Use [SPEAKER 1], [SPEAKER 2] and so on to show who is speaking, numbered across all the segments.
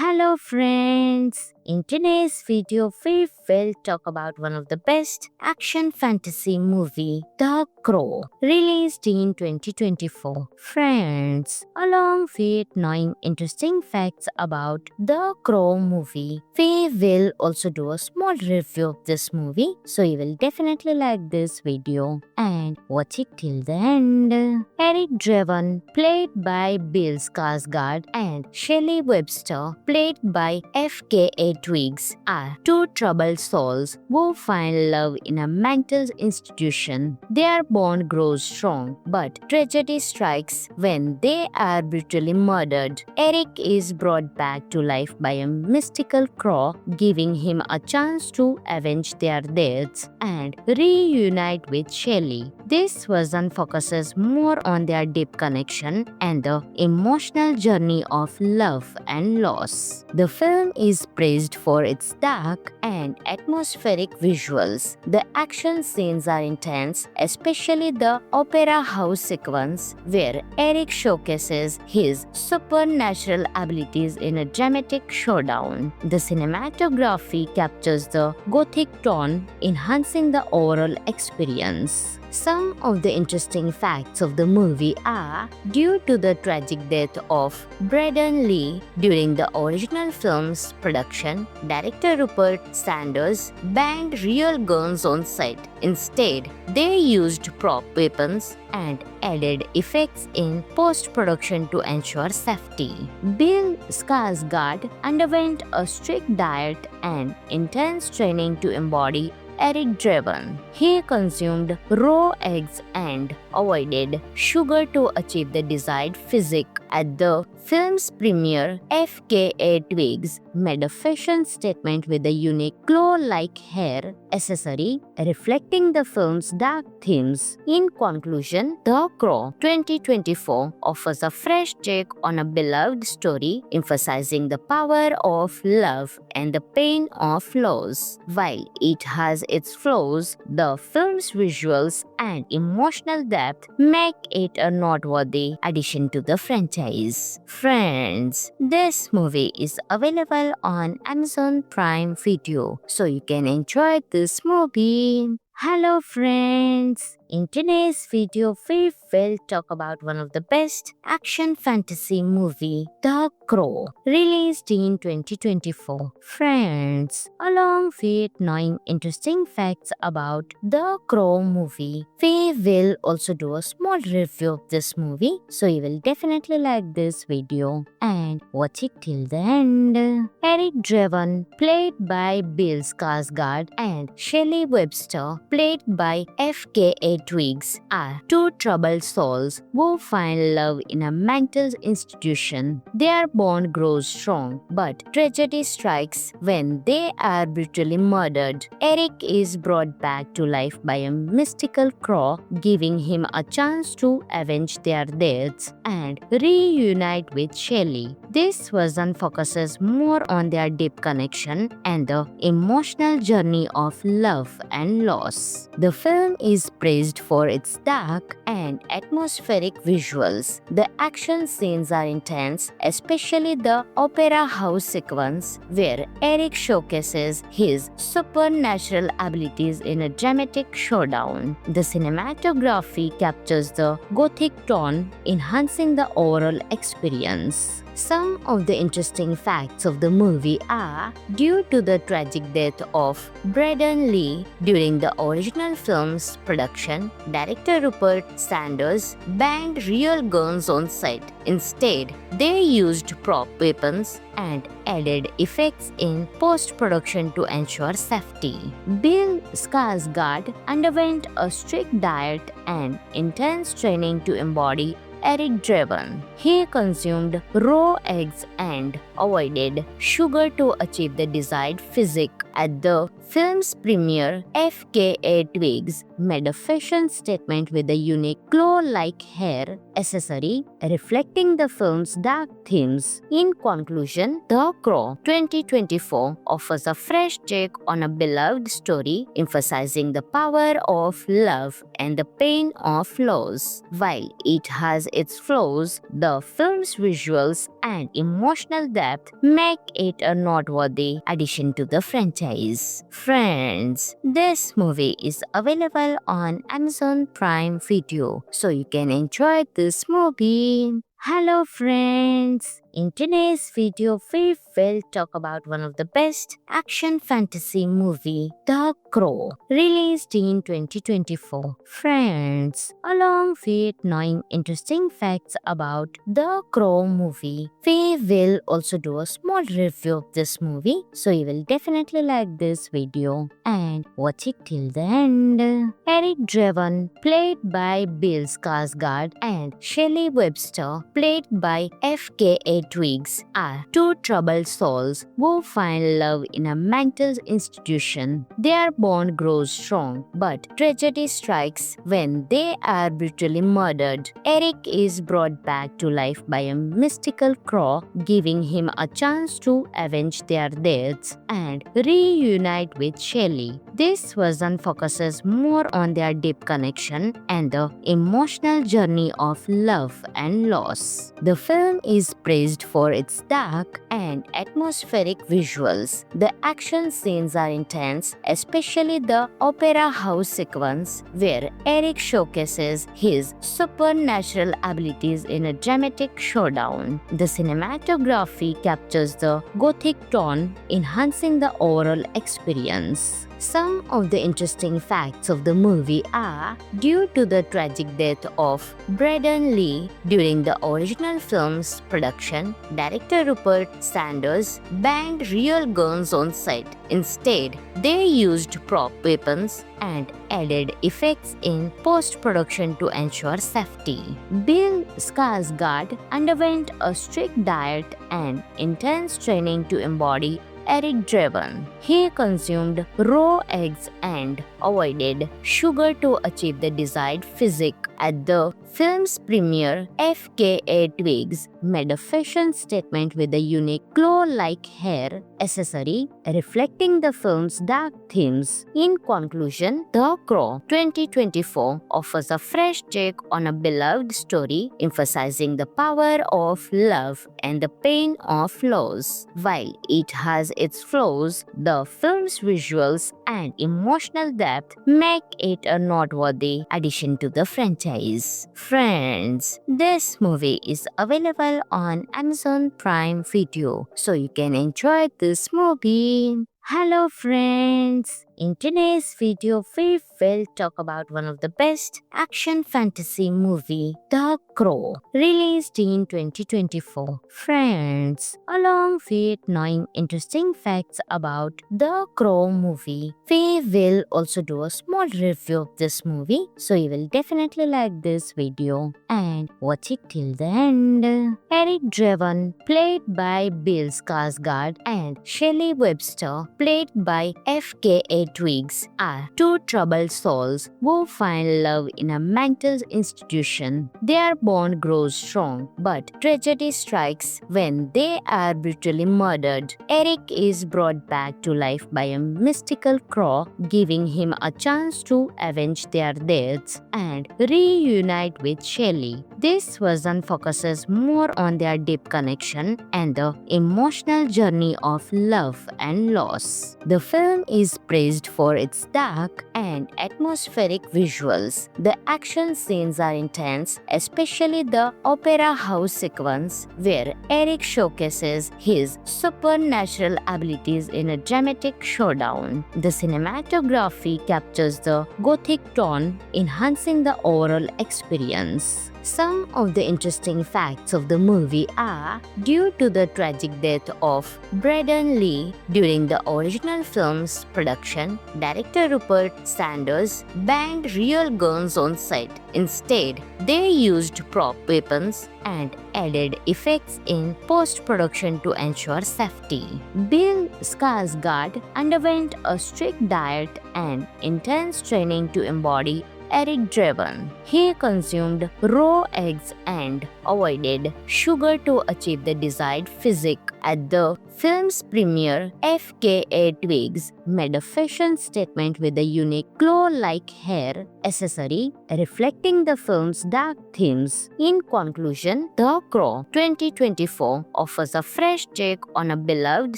[SPEAKER 1] Hello friends! In today's video, we will talk about one of the best action fantasy movie, The Crow, released in 2024. Friends, along with knowing interesting facts about The Crow movie, we will also do a small review of this movie, so you will definitely like this video and watch it till the end. Eric Draven, played by Bill Skarsgård, and Shelley Webster, played by FKA Twigs, are two troubled souls who find love in a mental institution. Their bond grows strong, but tragedy strikes when they are brutally murdered. Eric is brought back to life by a mystical crow, giving him a chance to avenge their deaths and reunite with Shelley. This version focuses more on their deep connection and the emotional journey of love and loss. The film is praised for its dark and atmospheric visuals. The action scenes are intense, especially the opera house sequence where Eric showcases his supernatural abilities in a dramatic showdown. The cinematography captures the gothic tone, enhancing the overall experience. Some of the interesting facts of the movie are, due to the tragic death of Braden Lee during the original film's production, director Rupert Sanders banned real guns on set. Instead, they used prop weapons and added effects in post-production to ensure safety. Bill Skarsgård underwent a strict diet and intense training to embody Eric Draven. He consumed raw eggs and avoided sugar to achieve the desired physique. At the film's premiere, FKA Twigs made a fashion statement with a unique claw-like hair accessory reflecting the film's dark themes. In conclusion, The Crow 2024 offers a fresh take on a beloved story, emphasizing the power of love and the pain of loss. While it has its flaws, the film's visuals and emotional depth make it a noteworthy addition to the franchise. Friends, this movie is available on Amazon Prime Video, so you can enjoy this movie. Hello friends! In today's video, we will talk about one of the best action fantasy movie, The Crow, released in 2024. Friends, along with knowing interesting facts about The Crow movie, we will also do a small review of this movie, so you will definitely like this video and watch it till the end. Eric Draven, played by Bill Skarsgård, and Shelley Webster, played by FKA Twigs, are two troubled souls who find love in a mental institution. Their bond grows strong, but tragedy strikes when they are brutally murdered. Eric is brought back to life by a mystical crow, giving him a chance to avenge their deaths and reunite with Shelley. This version focuses more on their deep connection and the emotional journey of love and loss. The film is praised for its dark and atmospheric visuals. The action scenes are intense, especially the opera house sequence where Eric showcases his supernatural abilities in a dramatic showdown. The cinematography captures the gothic tone, enhancing the overall experience. Some of the interesting facts of the movie are, due to the tragic death of Braden Lee during the original film's production, director Rupert Sanders banned real guns on set. Instead, they used prop weapons and added effects in post-production to ensure safety. Bill Skarsgård underwent a strict diet and intense training to embody Eric Draven. He consumed raw eggs and avoided sugar to achieve the desired physique. At the film's premiere, FKA Twigs made a fashion statement with a unique glow-like hair accessory reflecting the film's dark themes. In conclusion, The Crow 2024 offers a fresh take on a beloved story, emphasizing the power of love and the pain of loss. While it has its flaws, the film's visuals and emotional depth make it a noteworthy addition to the franchise. Friends, this movie is available on Amazon Prime Video, so you can enjoy this movie. Hello friends! In today's video, we will talk about one of the best action fantasy movie, The Crow, released in 2024. Friends, along with knowing interesting facts about The Crow movie, we will also do a small review of this movie, so you will definitely like this video and watch it till the end. Eric Draven, played by Bill Skarsgård, and Shelley Webster, played by FKA Twigs, are two troubled souls who find love in a mental institution. Their bond grows strong, but tragedy strikes when they are brutally murdered. Eric is brought back to life by a mystical crow, giving him a chance to avenge their deaths and reunite with Shelley. This version focuses more on their deep connection and the emotional journey of love and loss. The film is praised for its dark and atmospheric visuals. The action scenes are intense, especially the opera house sequence where Eric showcases his supernatural abilities in a dramatic showdown. The cinematography captures the gothic tone, enhancing the overall experience. Some of the interesting facts of the movie are, due to the tragic death of Braden Lee during the original film's production, director Rupert Sanders banned real guns on set. Instead, they used prop weapons and added effects in post-production to ensure safety. Bill Skarsgård underwent a strict diet and intense training to embody Eric Draven. He consumed raw eggs and avoided sugar to achieve the desired physique. At the film's premiere, FKA Twigs made a fashion statement with a unique glow-like hair accessory reflecting the film's dark themes. In conclusion, The Crow 2024 offers a fresh take on a beloved story, emphasizing the power of love and the pain of loss. While it has its flaws, the film's visuals and emotional depth make it a noteworthy addition to the franchise. Friends, this movie is available on Amazon Prime Video, so you can enjoy this movie. Hello friends! In today's video, we will talk about one of the best action fantasy movie, The Crow, released in 2024. Friends, along with knowing interesting facts about The Crow movie, we will also do a small review of this movie, so you will definitely like this video and watch it till the end. Eric Draven, played by Bill Skarsgård, and Shelley Webster, played by FKA Twigs, are two troubled souls who find love in a mental institution. Their bond grows strong, but tragedy strikes when they are brutally murdered. Eric is brought back to life by a mystical crow, giving him a chance to avenge their deaths and reunite with Shelley. This version focuses more on their deep connection and the emotional journey of love and loss. The film is praised for its dark and atmospheric visuals. The action scenes are intense, especially the opera house sequence where Eric showcases his supernatural abilities in a dramatic showdown. The cinematography captures the gothic tone, enhancing the overall experience. Some of the interesting facts of the movie are, due to the tragic death of Braden Lee during the original film's production, director Rupert Sanders banned real guns on set. Instead, they used prop weapons and added effects in post-production to ensure safety. Bill Skarsgård underwent a strict diet and intense training to embody Eric Draven. He consumed raw eggs and avoided sugar to achieve the desired physique. At the film's premiere, FKA Twigs made a fashion statement with a unique claw-like hair accessory reflecting the film's dark themes. In conclusion, The Crow 2024 offers a fresh take on a beloved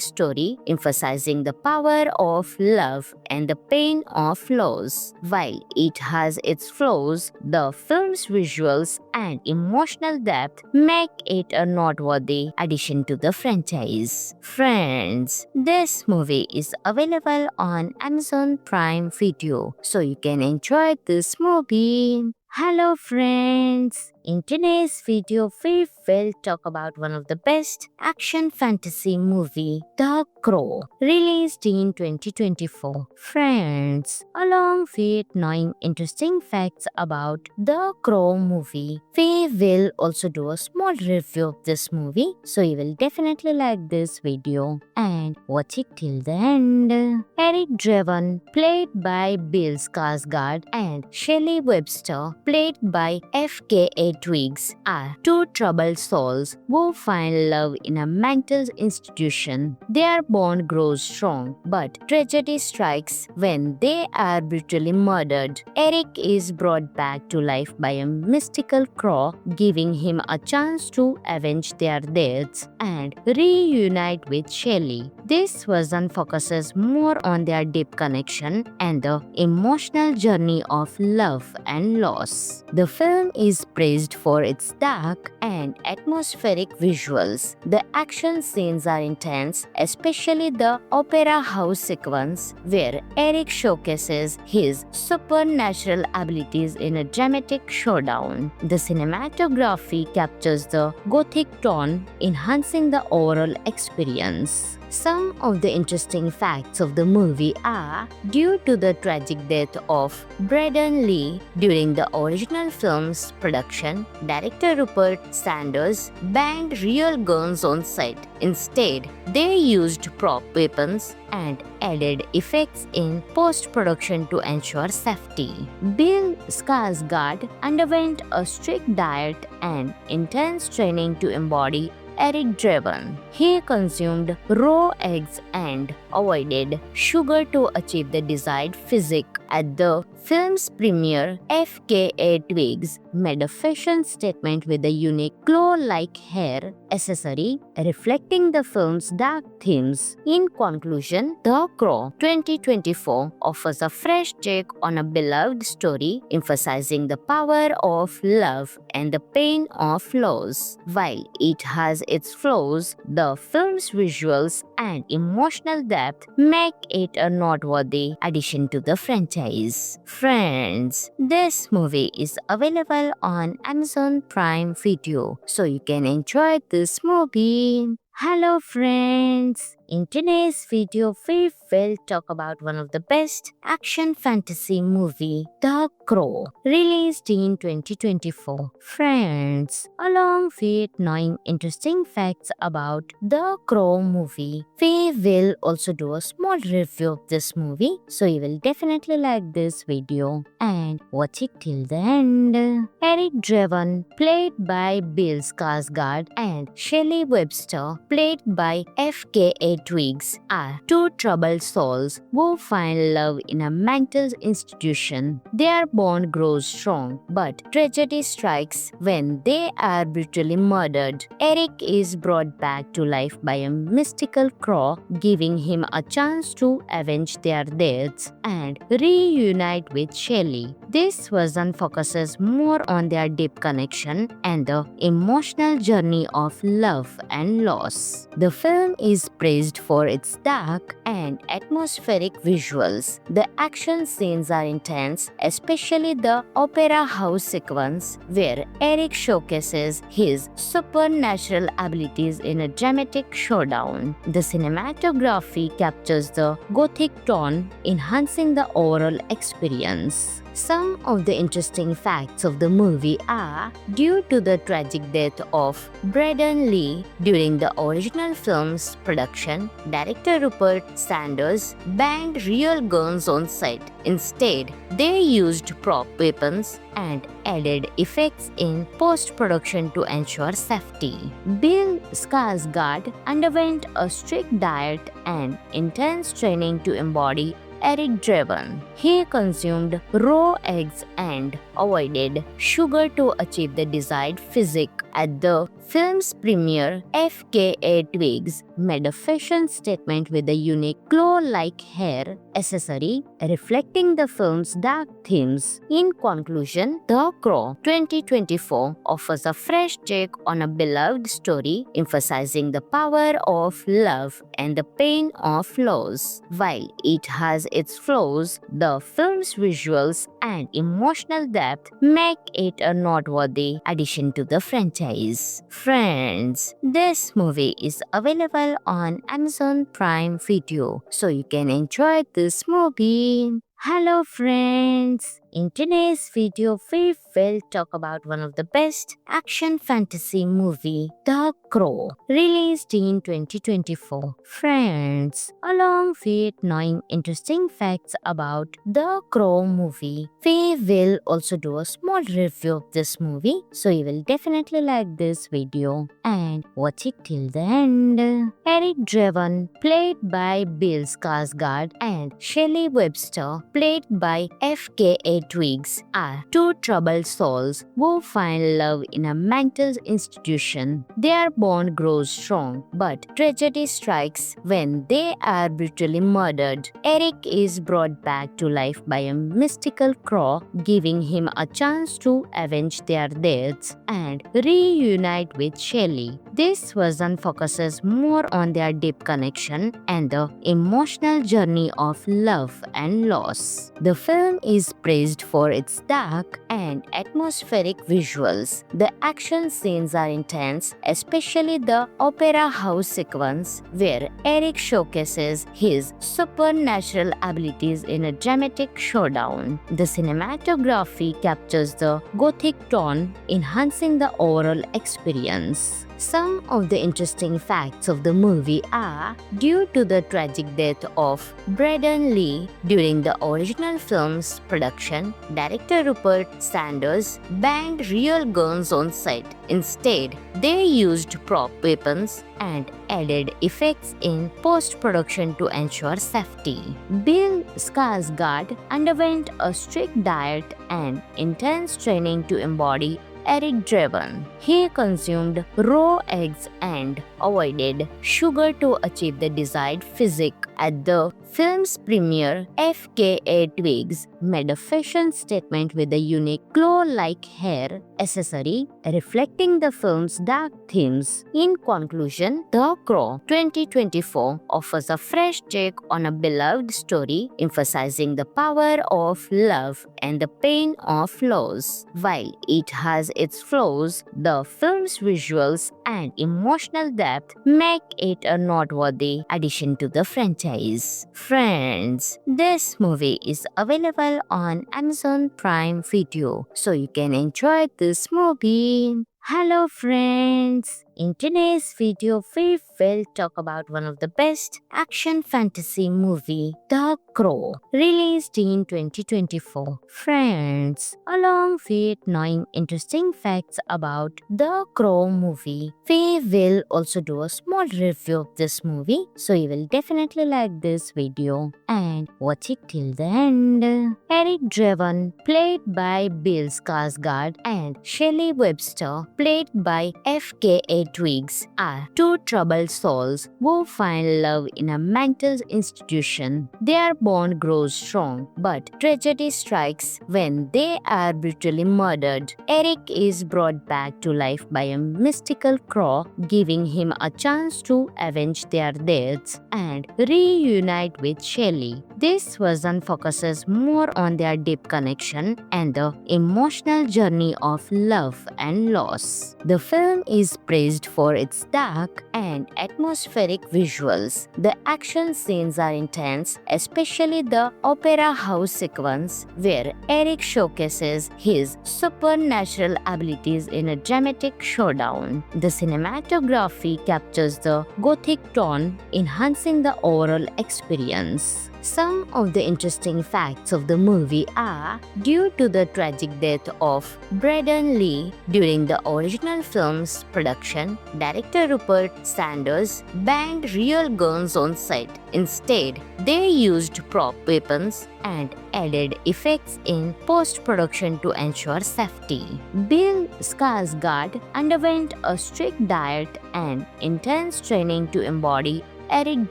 [SPEAKER 1] story, emphasizing the power of love and the pain of loss. While it has its flaws, the film's visuals and emotional depth make it a noteworthy addition to the franchise. Friends, this movie is available on Amazon Prime Video, so you can enjoy this movie. Hello friends! In today's video, we will talk about one of the best action fantasy movie, The Crow, released in 2024. Friends, along with knowing interesting facts about The Crow movie, we will also do a small review of this movie, so you will definitely like this video and watch it till the end. Eric Draven, played by Bill Skarsgård, and Shelley Webster, played by FKA Twigs, are two troubled souls who find love in a mental institution. Their bond grows strong, but tragedy strikes when they are brutally murdered. Eric is brought back to life by a mystical crow, giving him a chance to avenge their deaths and reunite with Shelley. This version focuses more on their deep connection and the emotional journey of love and loss. The film is praised for its dark and atmospheric visuals. The action scenes are intense, especially the opera house sequence where Eric showcases his supernatural abilities in a dramatic showdown. The cinematography captures the gothic tone, enhancing the overall experience. Some of the interesting facts of the movie are, due to the tragic death of Braden Lee during the original film's production, director Rupert Sanders banned real guns on set. Instead, they used prop weapons and added effects in post-production to ensure safety. Bill Skarsgård underwent a strict diet and intense training to embody Eric Draven. He consumed raw eggs and avoided sugar to achieve the desired physique. At the film's premiere, FKA Twigs made a fashion statement with a unique claw-like hair accessory reflecting the film's dark themes. In conclusion, The Crow 2024 offers a fresh take on a beloved story, emphasizing the power of love and the pain of loss. While it has its flaws, the film's visuals and emotional depth make it a noteworthy addition to the franchise. Friends, this movie is available on Amazon Prime Video, so you can enjoy this movie. Hello friends! In today's video, we will talk about one of the best action fantasy movie, The Crow, released in 2024. Friends, along with knowing interesting facts about The Crow movie, we will also do a small review of this movie, so you will definitely like this video and watch it till the end. Eric Draven, played by Bill Skarsgård, and Shelley Webster, played by FKA Twigs, are two troubled souls who find love in a mental institution. Their bond grows strong, but tragedy strikes when they are brutally murdered. Eric is brought back to life by a mystical crow, giving him a chance to avenge their deaths and reunite with Shelley. This version focuses more on their deep connection and the emotional journey of love and loss. The film is praised for its dark and atmospheric visuals. The action scenes are intense, especially especially the opera house sequence where Eric showcases his supernatural abilities in a dramatic showdown. The cinematography captures the gothic tone, enhancing the overall experience. Some of the interesting facts of the movie are, due to the tragic death of Braden Lee during the original film's production, director Rupert Sanders banned real guns on set. Instead, they used prop weapons and added effects in post-production to ensure safety. Bill Skarsgård underwent a strict diet and intense training to embody Eric Draven. He consumed raw eggs and avoided sugar to achieve the desired physique. At the film's premiere, FKA Twigs made a fashion statement with a unique claw-like hair accessory reflecting the film's dark themes. In conclusion, The Crow 2024 offers a fresh take on a beloved story, emphasizing the power of love and the pain of loss. While it has its flaws, the film's visuals and emotional depth make it a noteworthy addition to the franchise. Friends, this movie is available on Amazon Prime Video, so you can enjoy this movie. Hello friends! In today's video, we will talk about one of the best action fantasy movie, The Crow, released in 2024. Friends, along with knowing interesting facts about The Crow movie, we will also do a small review of this movie, so you will definitely like this video and watch it till the end. Eric Draven, played by Bill Skarsgård, and Shelley Webster, played by FKA Twigs, are two troubled souls who find love in a mental institution. Their bond grows strong, but tragedy strikes when they are brutally murdered. Eric is brought back to life by a mystical crow, giving him a chance to avenge their deaths and reunite with Shelley. This version focuses more on their deep connection and the emotional journey of love and loss. The film is praised for its dark and atmospheric visuals. The action scenes are intense, especially the opera house sequence where Eric showcases his supernatural abilities in a dramatic showdown. The cinematography captures the gothic tone, enhancing the overall experience. Some of the interesting facts of the movie are, due to the tragic death of Braden Lee during the original film's production, director Rupert Sanders banned real guns on set. Instead, they used prop weapons and added effects in post-production to ensure safety. Bill Skarsgård underwent a strict diet and intense training to embody Eric Draven. He consumed raw eggs and avoided sugar to achieve the desired physique. At the film's premiere, FKA Twigs made a fashion statement with a unique claw-like hair accessory reflecting the film's dark themes. In conclusion, The Crow 2024 offers a fresh take on a beloved story, emphasizing the power of love and the pain of loss. While it has its flaws, the film's visuals and emotional depth make it a noteworthy addition to the franchise. Friends, this movie is available on Amazon Prime Video, so you can enjoy this movie. Hello friends! In today's video, we will talk about one of the best action fantasy movie, The Crow, released in 2024. Friends, along with knowing interesting facts about The Crow movie, we will also do a small review of this movie, so you will definitely like this video and watch it till the end. Eric Draven, played by Bill Skarsgård, and Shelley Webster, played by FKA Twigs, are two troubled souls who find love in a mental institution. Their bond grows strong, but tragedy strikes when they are brutally murdered. Eric is brought back to life by a mystical crow, giving him a chance to avenge their deaths and reunite with Shelley. This version focuses more on their deep connection and the emotional journey of love and loss. The film is praised for its dark and atmospheric visuals. The action scenes are intense, especially the opera house sequence where Eric showcases his supernatural abilities in a dramatic showdown. The cinematography captures the gothic tone, enhancing the overall experience. Some of the interesting facts of the movie are, due to the tragic death of Braden Lee during the original film's production, director Rupert Sanders banned real guns on set. Instead, they used prop weapons and added effects in post-production to ensure safety. Bill Skarsgård underwent a strict diet and intense training to embody Eric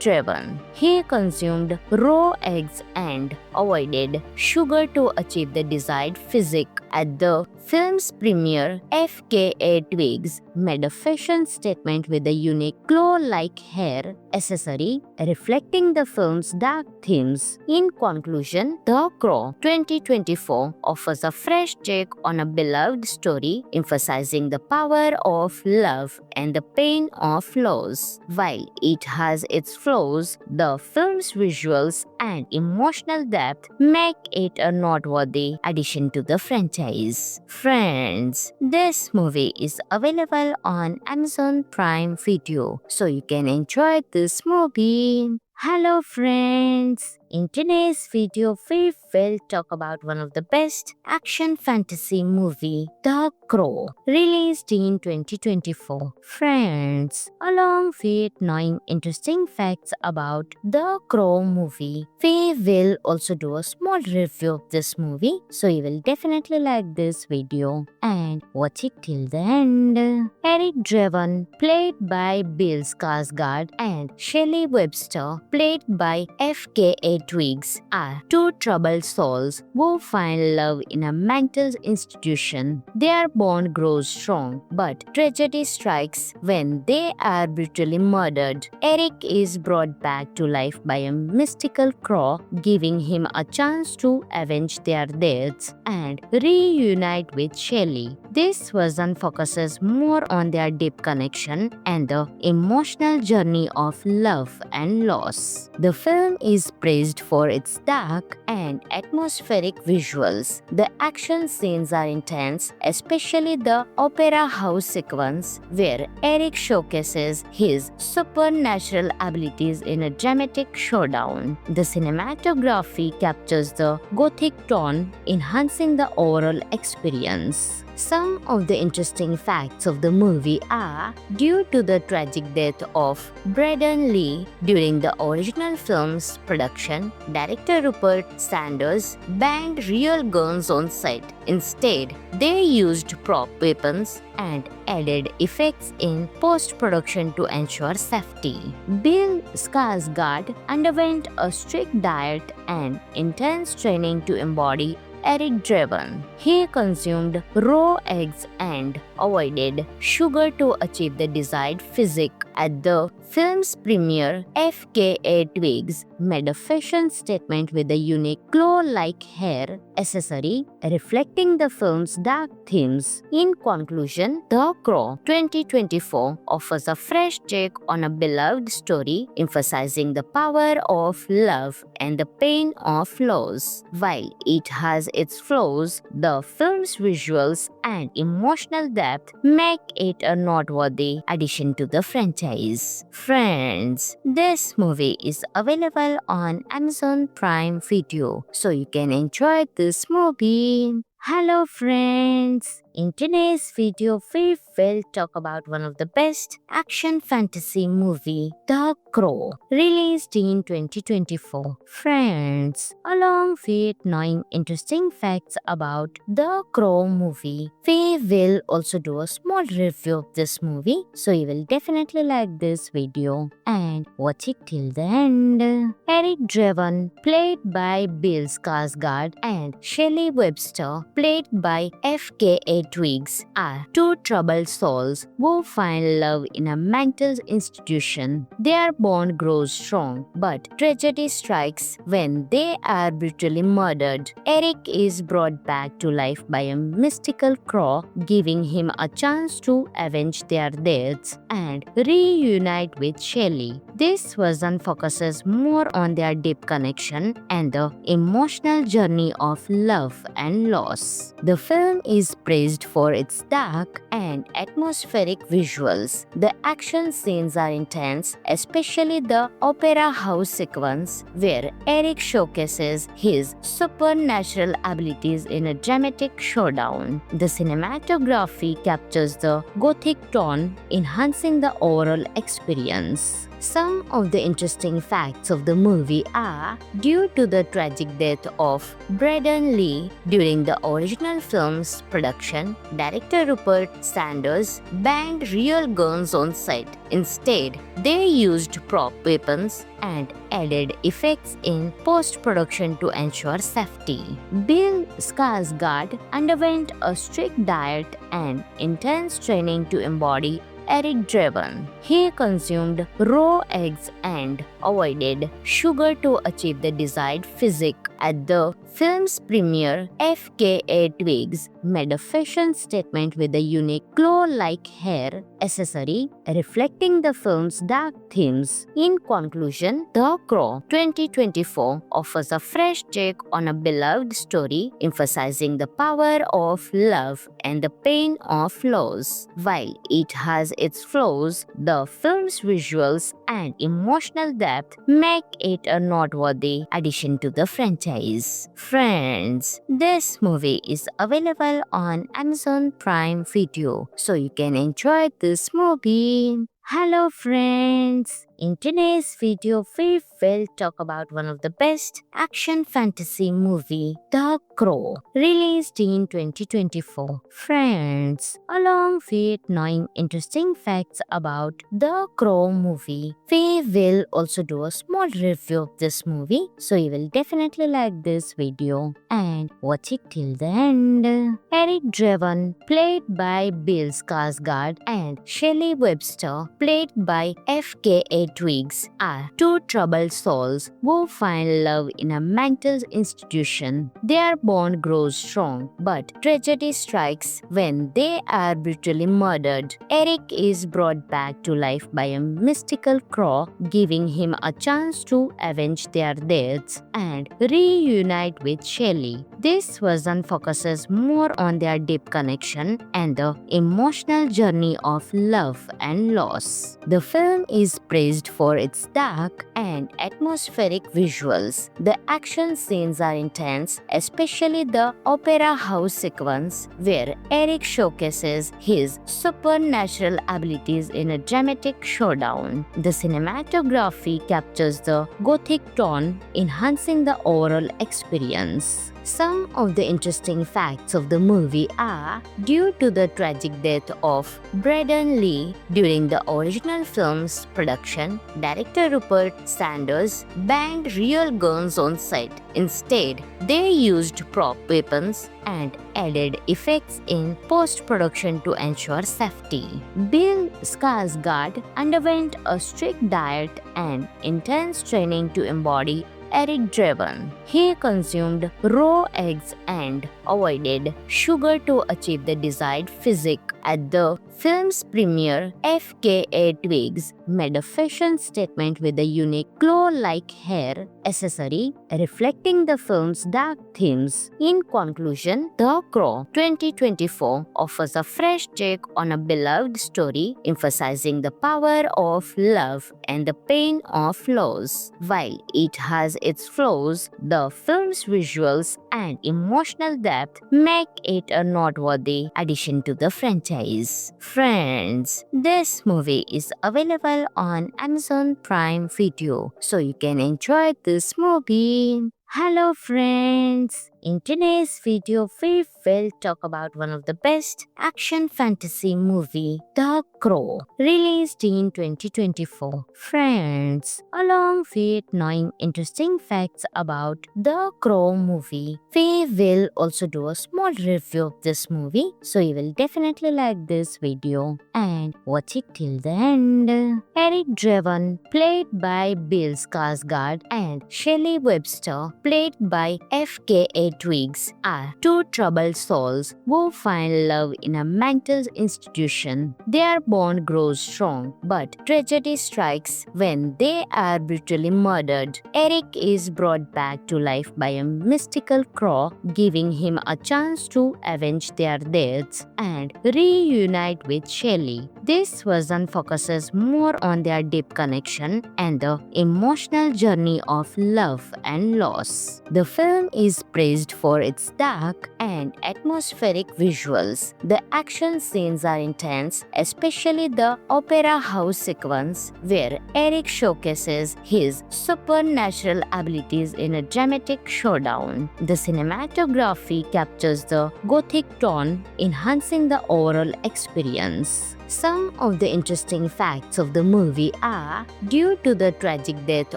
[SPEAKER 1] Draven. He consumed raw eggs and avoided sugar to achieve the desired physique. At the film's premiere, FKA Twigs made a fashion statement with a unique claw-like hair accessory reflecting the film's dark themes. In conclusion, The Crow 2024 offers a fresh take on a beloved story, emphasizing the power of love and the pain of loss. While it has its flaws, the film's visuals and emotional depth make it a noteworthy addition to the franchise. Friends, this movie is available on Amazon Prime Video, so you can enjoy this movie. Hello friends! In today's video, we will talk about one of the best action fantasy movie, The Crow, released in 2024. Friends, along with knowing interesting facts about The Crow movie, we will also do a small review of this movie, so you will definitely like this video and watch it till the end. Eric Draven, played by Bill Skarsgård, and Shelley Webster, played by FKA Twigs, are two troubled souls who find love in a mental institution. Their bond grows strong, but tragedy strikes when they are brutally murdered. Eric is brought back to life by a mystical crow, giving him a chance to avenge their deaths and reunite with Shelley. This version focuses more on their deep connection and the emotional journey of love and loss. The film is praised for its dark and atmospheric visuals. The action scenes are intense, especially the opera house sequence where Eric showcases his supernatural abilities in a dramatic showdown. The cinematography captures the gothic tone, enhancing the overall experience. Some of the interesting facts of the movie are, due to the tragic death of Braden Lee during the original film's production, director Rupert Sanders banned real guns on set. Instead, they used prop weapons and added effects in post-production to ensure safety. Bill Skarsgård underwent a strict diet and intense training to embody Eric Draven. He consumed raw eggs and avoided sugar to achieve the desired physique. At the film's premiere, FKA Twigs made a fashion statement with a unique claw-like hair accessory reflecting the film's dark themes. In conclusion, The Crow 2024 offers a fresh take on a beloved story, emphasizing the power of love and the pain of loss. While it has its flaws, the film's visuals and emotional depth make it a noteworthy addition to the franchise. Friends, this movie is available on Amazon Prime Video, so you can enjoy this movie. Hello friends! In today's video, we will talk about one of the best action fantasy movie, The Crow, released in 2024. Friends, along with knowing interesting facts about The Crow movie, we will also do a small review of this movie, so you will definitely like this video and watch it till the end. Eric Draven, played by Bill Skarsgård, and Shelley Webster, played by FKA Twigs, are two troubled souls who find love in a mental institution. Their bond grows strong, but tragedy strikes when they are brutally murdered. Eric is brought back to life by a mystical crow, giving him a chance to avenge their deaths and reunite with Shelley. This version focuses more on their deep connection and the emotional journey of love and loss. The film is praised for its dark and atmospheric visuals. The action scenes are intense, especially the opera house sequence where Eric showcases his supernatural abilities in a dramatic showdown. The cinematography captures the gothic tone, enhancing the overall experience. Some of the interesting facts of the movie are: due to the tragic death of Braden Lee during the original film's production, director Rupert Sanders banned real guns on set. Instead, they used prop weapons and added effects in post-production to ensure safety. Bill Skarsgård underwent a strict diet and intense training to embody Eric Draven. He consumed raw eggs and avoided sugar to achieve the desired physique. At the film's premiere, FKA Twigs made a fashion statement with a unique claw-like hair accessory reflecting the film's dark themes. In conclusion, The Crow 2024 offers a fresh take on a beloved story, emphasizing the power of love and the pain of loss. While it has its flaws, the film's visuals and emotional depth make it a noteworthy addition to the franchise. Friends, this movie is available on Amazon Prime Video, so you can enjoy this movie. Hello friends! In today's video, we will talk about one of the best action fantasy movie, The Crow, released in 2024. Friends, along with knowing interesting facts about The Crow movie, we will also do a small review of this movie, so you will definitely like this video and watch it till the end. Eric Draven, played by Bill Skarsgård, and Shelley Webster, played by FKA Twigs, are two troubled souls who find love in a mental institution. Their bond grows strong, but tragedy strikes when they are brutally murdered. Eric is brought back to life by a mystical crow, giving him a chance to avenge their deaths and reunite with Shelley. This version focuses more on their deep connection and the emotional journey of love and loss. The film is praised for its dark and atmospheric visuals. The action scenes are intense, especially the opera house sequence where Eric showcases his supernatural abilities in a dramatic showdown. The cinematography captures the gothic tone, enhancing the overall experience. Some of the interesting facts of the movie are: due to the tragic death of Braden Lee during the original film's production, director Rupert Sanders banned real guns on set. Instead, they used prop weapons and added effects in post-production to ensure safety. Bill Skarsgård underwent a strict diet and intense training to embody Eric Draven. He consumed raw eggs and avoided sugar to achieve the desired physique. At the film's premiere, FKA Twigs made a fashion statement with a unique claw-like hair accessory reflecting the film's dark themes. In conclusion, The Crow 2024 offers a fresh take on a beloved story, emphasizing the power of love and the pain of loss. While it has its flaws, the film's visuals and emotional depth make it a noteworthy addition to the franchise. Friends, this movie is available on Amazon Prime Video, so you can enjoy this movie. Hello friends! In today's video, we will talk about one of the best action fantasy movie, The Crow, released in 2024. Friends, along with knowing interesting facts about The Crow movie, we will also do a small review of this movie, so you will definitely like this video and watch it till the end. Eric Draven, played by Bill Skarsgård, and Shelley Webster, played by FKA Twigs, are two troubled souls who find love in a mental institution. Their bond grows strong, but tragedy strikes when they are brutally murdered. Eric is brought back to life by a mystical crow, giving him a chance to avenge their deaths and reunite with Shelley. This version focuses more on their deep connection and the emotional journey of love and loss. The film is praised for its dark and atmospheric visuals. The action scenes are intense, especially the opera house sequence where Eric showcases his supernatural abilities in a dramatic showdown. The cinematography captures the gothic tone, enhancing the overall experience. Some of the interesting facts of the movie are, due to the tragic death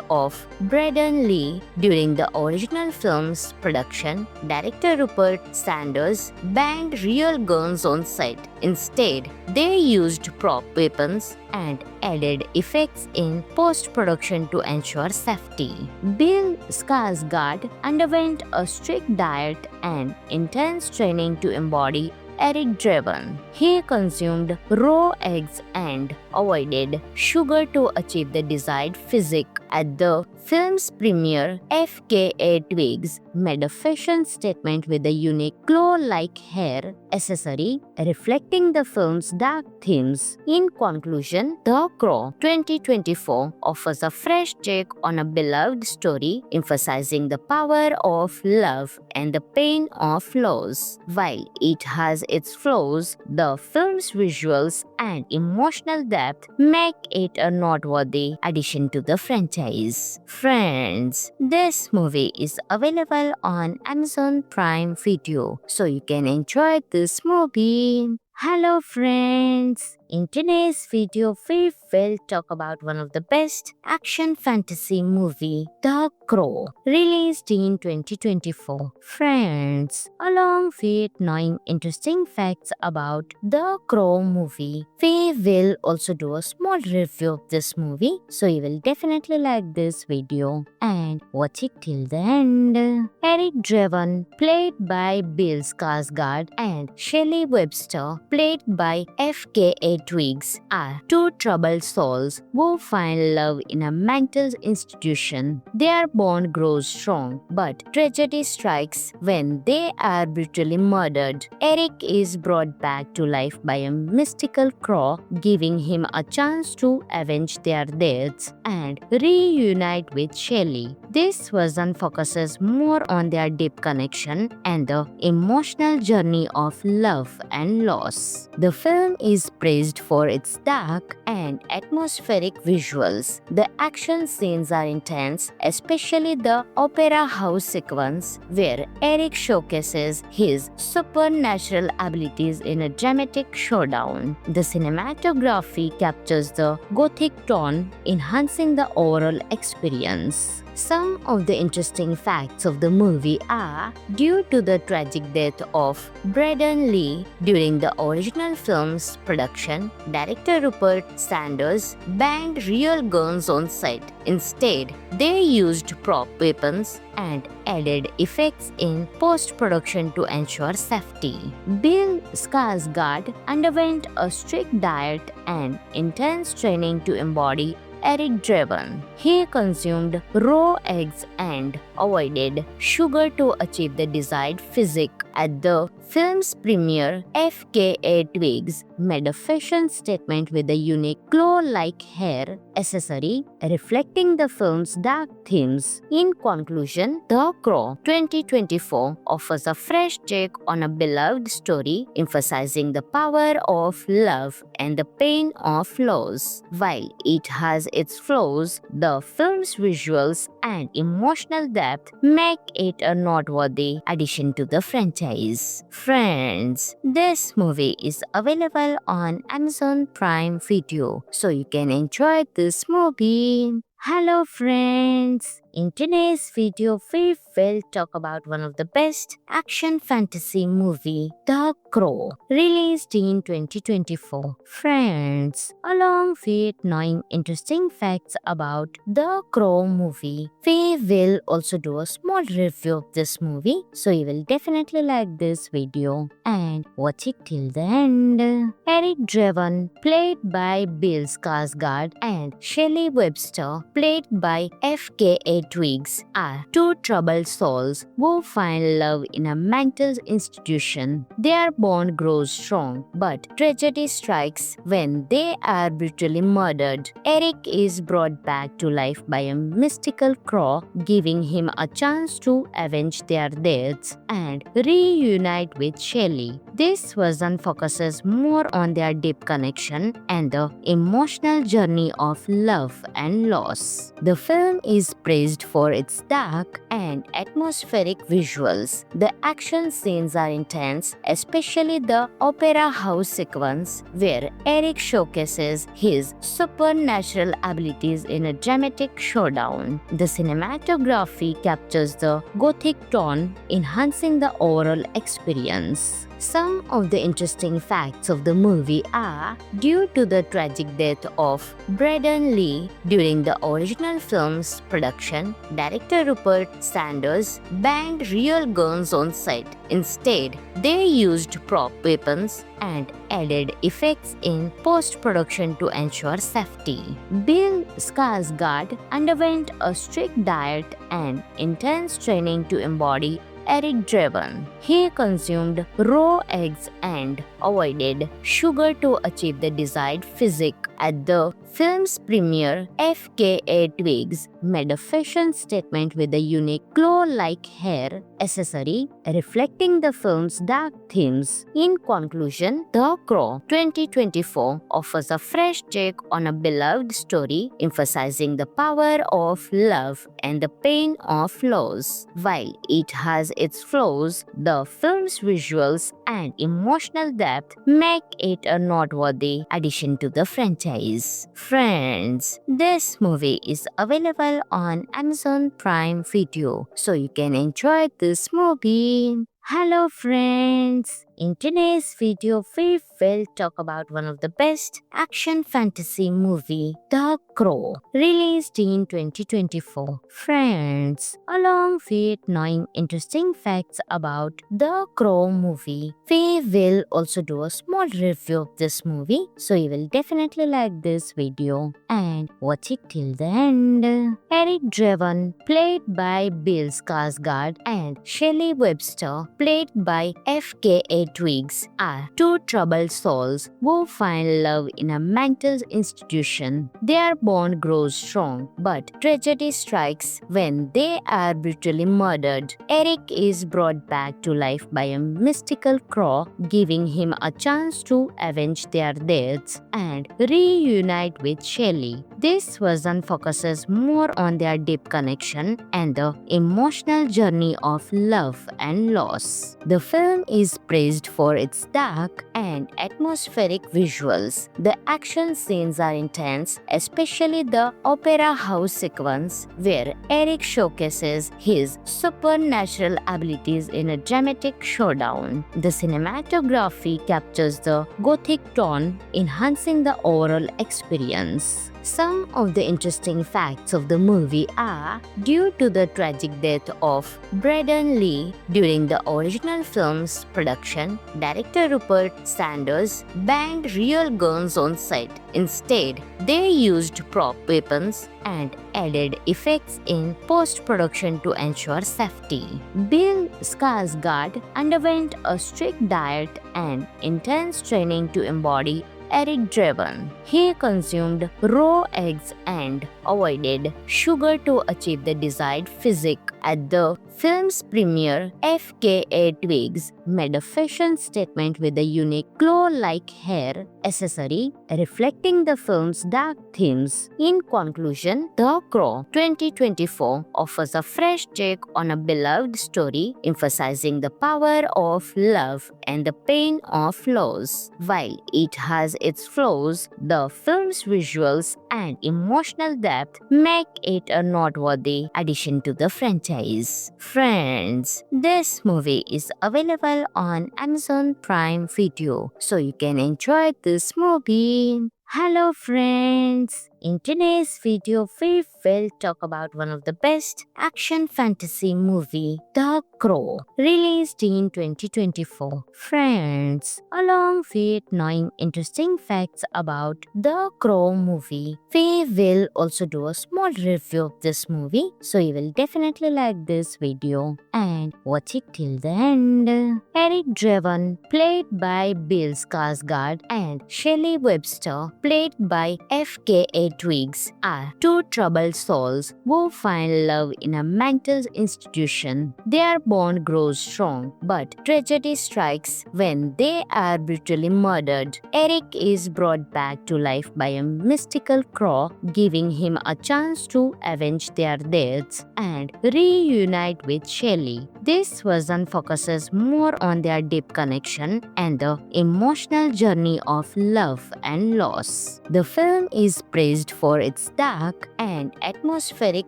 [SPEAKER 1] of Braden Lee during the original film's production, director Rupert Sanders banned real guns on set. Instead, they used prop weapons and added effects in post-production to ensure safety. Bill Skarsgård underwent a strict diet and intense training to embody Eric Draven. He consumed raw eggs and avoided sugar to achieve the desired physique. At the film's premiere, FKA Twigs made a fashion statement with a unique glow-like hair accessory reflecting the film's dark themes. In conclusion, The Crow 2024 offers a fresh take on a beloved story, emphasizing the power of love and the pain of loss. While it has its flaws, the film's visuals and emotional depth make it a noteworthy addition to the franchise. Friends, this movie is available on Amazon Prime Video, so you can enjoy this movie. Hello friends! In today's video, we will talk about one of the best action fantasy movie, The Crow, released in 2024. Friends, along with knowing interesting facts about The Crow movie, we will also do a small review of this movie, so you will definitely like this video and watch it till the end. Eric Draven, played by Bill Skarsgård, and Shelley Webster, played by FKA Twigs, are two troubled souls who find love in a mental institution. Their bond grows strong, but tragedy strikes when they are brutally murdered. Eric is brought back to life by a mystical crow, giving him a chance to avenge their deaths and reunite with Shelley. This version focuses more on their deep connection and the emotional journey of love and loss. The film is praised for its dark and atmospheric visuals. The action scenes are intense, especially the opera house sequence where Eric showcases his supernatural abilities in a dramatic showdown. The cinematography captures the gothic tone, enhancing the overall experience. Some of the interesting facts of the movie are, due to the tragic death of Braden Lee during the original film's production, director Rupert Sanders banned real guns on set. Instead, they used prop weapons and added effects in post-production to ensure safety. Bill Skarsgård underwent a strict diet and intense training to embody Eric Draven. He consumed raw eggs and avoided sugar to achieve the desired physique. At the film's premiere, FKA Twigs made a fashion statement with a unique claw-like hair accessory reflecting the film's dark themes. In conclusion, The Crow 2024 offers a fresh take on a beloved story, emphasizing the power of love and the pain of loss. While it has its flaws, the film's visuals and emotional depth make it a noteworthy addition to the franchise. Friends, this movie is available on Amazon Prime Video, so you can enjoy this movie. Hello friends! In today's video, we will talk about one of the best action fantasy movie, The Crow, released in 2024. Friends, along with knowing interesting facts about The Crow movie, we will also do a small review of this movie, so you will definitely like this video and watch it till the end. Eric Draven, played by Bill Skarsgård, and Shelley Webster, played by FKA Twigs, are two troubled souls who find love in a mental institution. Their bond grows strong, but tragedy strikes when they are brutally murdered. Eric is brought back to life by a mystical crow, giving him a chance to avenge their deaths and reunite with Shelley. This version focuses more on their deep connection and the emotional journey of love and loss. The film is praised for its dark and atmospheric visuals. The action scenes are intense, especially the opera house sequence where Eric showcases his supernatural abilities in a dramatic showdown. The cinematography captures the gothic tone, enhancing the overall experience. Some of the interesting facts of the movie are, due to the tragic death of Braden Lee during the original film's production, director Rupert Sanders banned real guns on set. Instead, they used prop weapons and added effects in post-production to ensure safety. Bill Skarsgård underwent a strict diet and intense training to embody Eric Draven. He consumed raw eggs and avoided sugar to achieve the desired physique. At the film's premiere, FKA Twigs made a fashion statement with a unique claw-like hair accessory reflecting the film's dark themes. In conclusion, The Crow 2024 offers a fresh take on a beloved story, emphasizing the power of love and the pain of loss. While it has its flaws, the film's visuals and emotional depth make it a noteworthy addition to the franchise. Friends, this movie is available on Amazon Prime Video, so you can enjoy this movie. Hello friends! In today's video, we will talk about one of the best action fantasy movie, The Crow, released in 2024. Friends, along with knowing interesting facts about The Crow movie, we will also do a small review of this movie, so you will definitely like this video and watch it till the end. Eric Draven, played by Bill Skarsgård, and Shelley Webster, played by FKA Twigs, are two troubled souls who find love in a mental institution. Their bond grows strong, but tragedy strikes when they are brutally murdered. Eric is brought back to life by a mystical crow, giving him a chance to avenge their deaths and reunite with Shelley. This version focuses more on their deep connection and the emotional journey of love and loss. The film is praised for its dark and atmospheric visuals. The action scenes are intense, especially the opera house sequence where Eric showcases his supernatural abilities in a dramatic showdown. The cinematography captures the gothic tone, enhancing the overall experience. Some of the interesting facts of the movie are, due to the tragic death of Braden Lee during the original film's production, director Rupert Sanders banned real guns on set. Instead, they used prop weapons and added effects in post-production to ensure safety. Bill Skarsgård underwent a strict diet and intense training to embody Eric Draven. He consumed raw eggs and avoided sugar to achieve the desired physique. At the film's premiere, FKA Twigs made a fashion statement with a unique claw-like hair accessory reflecting the film's dark themes. In conclusion, The Crow 2024 offers a fresh take on a beloved story, emphasizing the power of love and the pain of loss. While it has its flaws, the film's visuals and emotional depth make it a noteworthy addition to the franchise. Friends, this movie is available on Amazon Prime Video, so you can enjoy this movie. Hello friends! In today's video, we will talk about one of the best action fantasy movie, The Crow, released in 2024. Friends, along with knowing interesting facts about The Crow movie, we will also do a small review of this movie, so you will definitely like this video and watch it till the end. Eric Draven, played by Bill Skarsgård, and Shelley Webster, played by FKA Twigs, are two troubled souls who find love in a mental institution. Their bond grows strong, but tragedy strikes when they are brutally murdered. Eric is brought back to life by a mystical crow, giving him a chance to avenge their deaths and reunite with Shelley. This version focuses more on their deep connection and the emotional journey of love and loss. The film is praised for its dark and atmospheric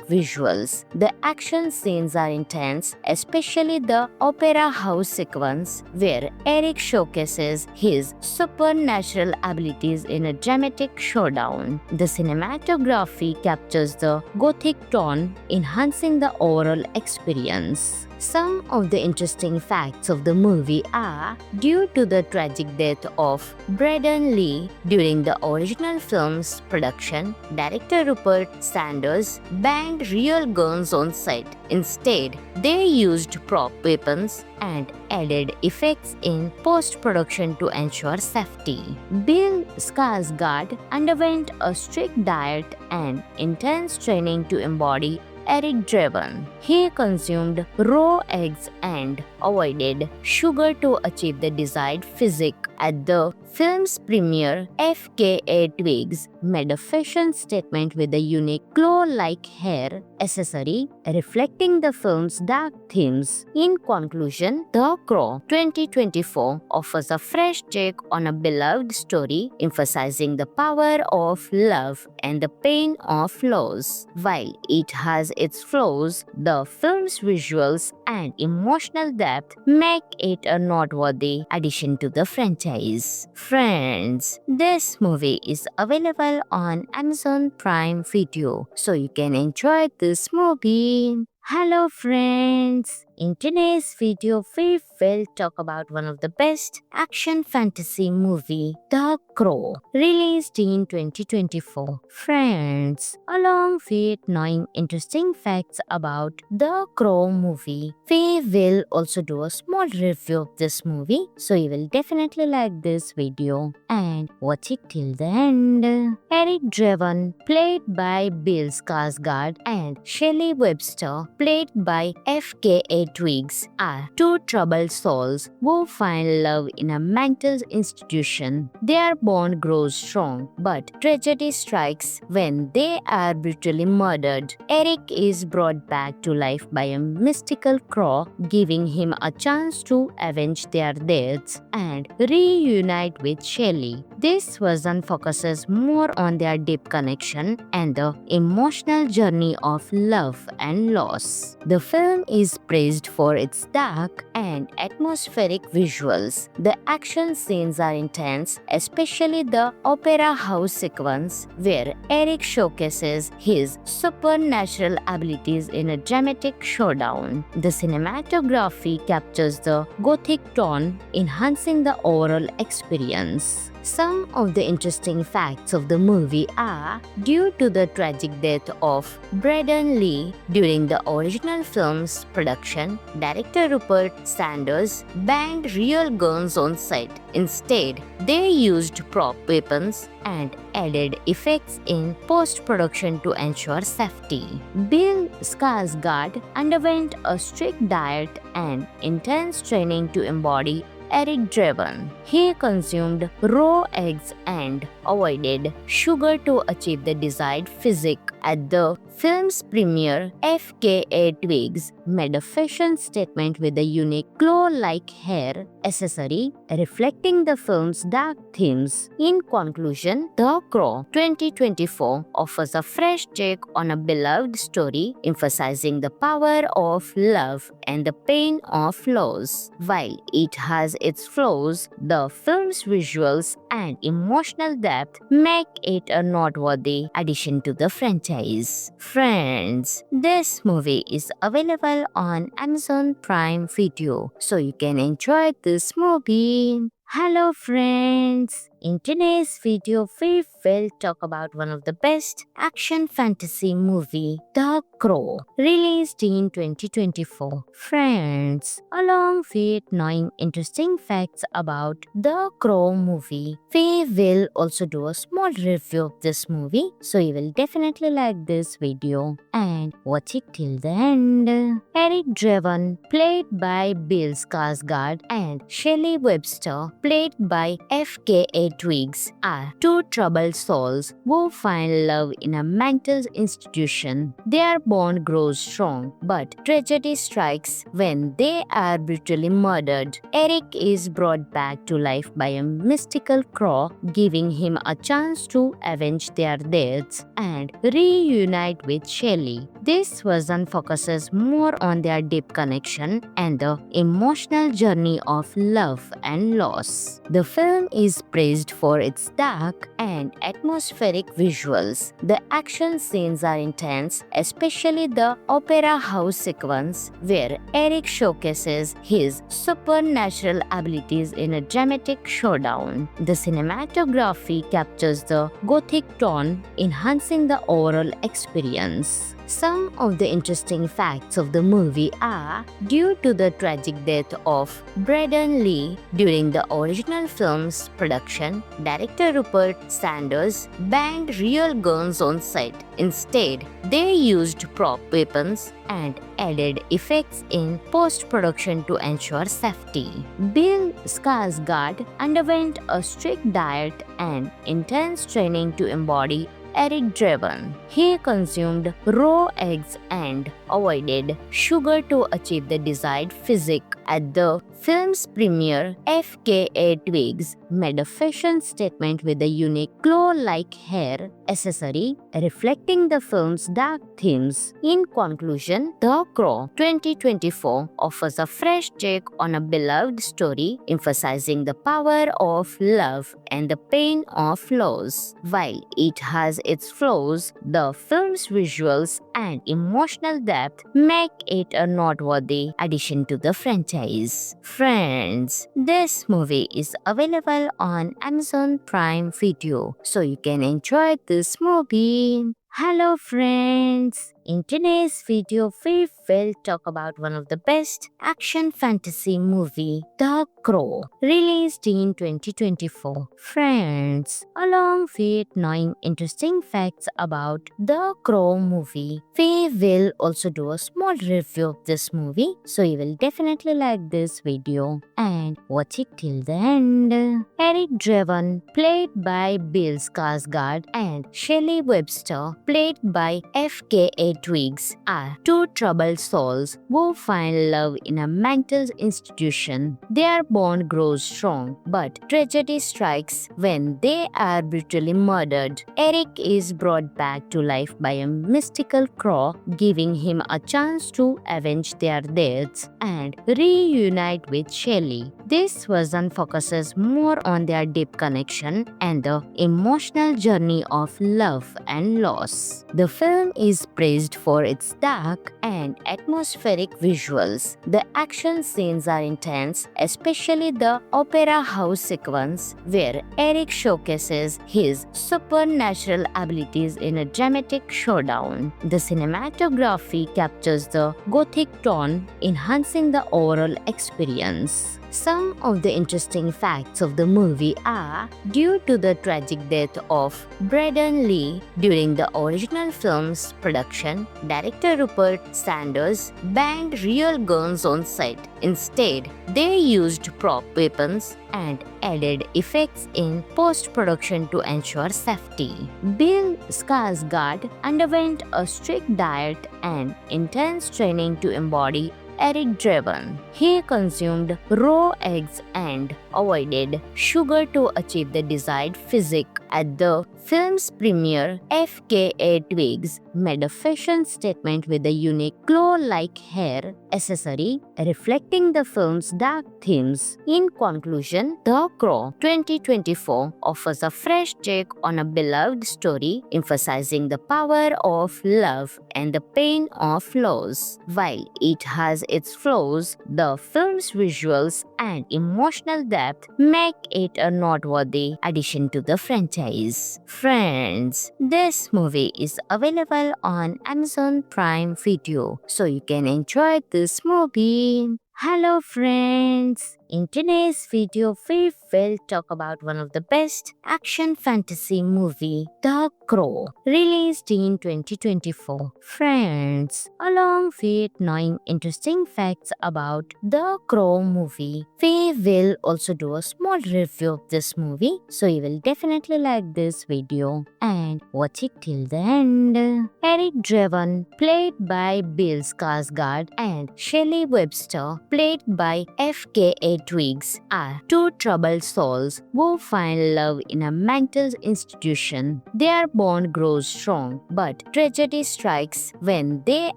[SPEAKER 1] visuals. The action scenes are intense, especially the opera house sequence where Eric showcases his supernatural abilities in a dramatic showdown. The cinematography captures the gothic tone, enhancing the overall experience. Some of the interesting facts of the movie are, due to the tragic death of Braden Lee during the original film's production, director Rupert Sanders banned real guns on set. Instead, they used prop weapons and added effects in post-production to ensure safety. Bill Skarsgård underwent a strict diet and intense training to embody Eric Draven. He consumed raw eggs and avoided sugar to achieve the desired physique. At the film's premiere, FKA Twigs made a fashion statement with a unique claw-like hair accessory reflecting the film's dark themes. In conclusion, The Crow 2024 offers a fresh take on a beloved story, emphasizing the power of love and the pain of loss. While it has its flaws, the film's visuals and emotional depth make it a noteworthy addition to the franchise. Friends, this movie is available on Amazon Prime Video, so you can enjoy this movie. Hello friends! In today's video, we will talk about one of the best action fantasy movie, The Crow, released in 2024. Friends, along with knowing interesting facts about The Crow movie, we will also do a small review of this movie, so you will definitely like this video and watch it till the end. Eric Draven, played by Bill Skarsgård, and Shelley Webster, played by FKA Twigs, are two troubled souls who find love in a mental institution. Their bond grows strong, but tragedy strikes when they are brutally murdered. Eric is brought back to life by a mystical crow, giving him a chance to avenge their deaths and reunite with Shelley. This version focuses more on their deep connection and the emotional journey of love and loss. The film is praised praised for its dark and atmospheric visuals. The action scenes are intense, especially the opera house sequence where Eric showcases his supernatural abilities in a dramatic showdown. The cinematography captures the gothic tone, enhancing the overall experience. Some of the interesting facts of the movie are, due to the tragic death of Braden Lee during the original film's production, director Rupert Sanders banned real guns on set. Instead, they used prop weapons and added effects in post-production to ensure safety. Bill Skarsgård underwent a strict diet and intense training to embody Eric Draven. He consumed raw eggs and avoided sugar to achieve the desired physique. At the film's premiere, FKA Twigs made a fashion statement with a unique claw-like hair accessory reflecting the film's dark themes. In conclusion, The Crow 2024 offers a fresh take on a beloved story, emphasizing the power of love and the pain of loss. While it has its flaws, the film's visuals and emotional depth make it a noteworthy addition to the franchise. Friends, this movie is available on Amazon Prime Video, so you can enjoy this movie. Hello friends! In today's video, we will talk about one of the best action fantasy movie, The Crow, released in 2024. Friends, along with knowing interesting facts about The Crow movie, we will also do a small review of this movie, so you will definitely like this video and watch it till the end. Eric Draven, played by Bill Skarsgård, and Shelley Webster, played by FKA Twigs, are two troubled souls who find love in a mental institution. Their bond grows strong, but tragedy strikes when they are brutally murdered. Eric is brought back to life by a mystical crow, giving him a chance to avenge their deaths and reunite with Shelley. This version focuses more on their deep connection and the emotional journey of love and loss. The film is praised for its dark and atmospheric visuals. The action scenes are intense, especially the opera house sequence where Eric showcases his supernatural abilities in a dramatic showdown. The cinematography captures the gothic tone, enhancing the overall experience. Some of the interesting facts of the movie are, due to the tragic death of Braden Lee during the original film's production, director Rupert Sanders banned real guns on set. Instead, they used prop weapons and added effects in post-production to ensure safety. Bill Skarsgård underwent a strict diet and intense training to embody Eric Draven. He consumed raw eggs and avoided sugar to achieve the desired physique. At the film's premiere, FKA Twigs made a fashion statement with a unique claw-like hair accessory reflecting the film's dark themes. In conclusion, The Crow 2024 offers a fresh take on a beloved story, emphasizing the power of love and the pain of loss. While it has its flaws, the film's visuals and emotional depth make it a noteworthy addition to the franchise. Friends, this movie is available on Amazon Prime Video, so you can enjoy this movie. Hello friends! In today's video, we will talk about one of the best action fantasy movie, The Crow, released in 2024. Friends, along with knowing interesting facts about The Crow movie, we will also do a small review of this movie, so you will definitely like this video and watch it till the end. Eric Draven, played by Bill Skarsgård, and Shelley Webster, played by FKA Twigs are two troubled souls who find love in a mental institution. Their bond grows strong, but tragedy strikes when they are brutally murdered. Eric is brought back to life by a mystical crow, giving him a chance to avenge their deaths and reunite with Shelley. This version focuses more on their deep connection and the emotional journey of love and loss. The film is praised for its dark and atmospheric visuals. The action scenes are intense, especially the opera house sequence where Eric showcases his supernatural abilities in a dramatic showdown. The cinematography captures the gothic tone, enhancing the overall experience. Some of the interesting facts of the movie are, due to the tragic death of Braden Lee during the original film's production, director Rupert Sanders banned real guns on set. Instead, they used prop weapons and added effects in post-production to ensure safety. Bill Skarsgård underwent a strict diet and intense training to embody Eric Draven. He consumed raw eggs and avoided sugar to achieve the desired physique. At the film's premiere, FKA Twigs made a fashion statement with a unique claw-like hair accessory reflecting the film's dark themes. In conclusion, The Crow 2024 offers a fresh take on a beloved story, emphasizing the power of love and the pain of loss. While it has its flaws, the film's visuals and emotional depth make it a noteworthy addition to the franchise. Friends, this movie is available on Amazon Prime Video, so you can enjoy this movie. Hello friends! In today's video, we will talk about one of the best action fantasy movie, The Crow, released in 2024. Friends, along with knowing interesting facts about The Crow movie, we will also do a small review of this movie, so you will definitely like this video and watch it till the end. Eric Draven, played by Bill Skarsgård, and Shelley Webster, played by FKA Twigs, are two troubled souls who find love in a mental institution. Their bond grows strong, but tragedy strikes when they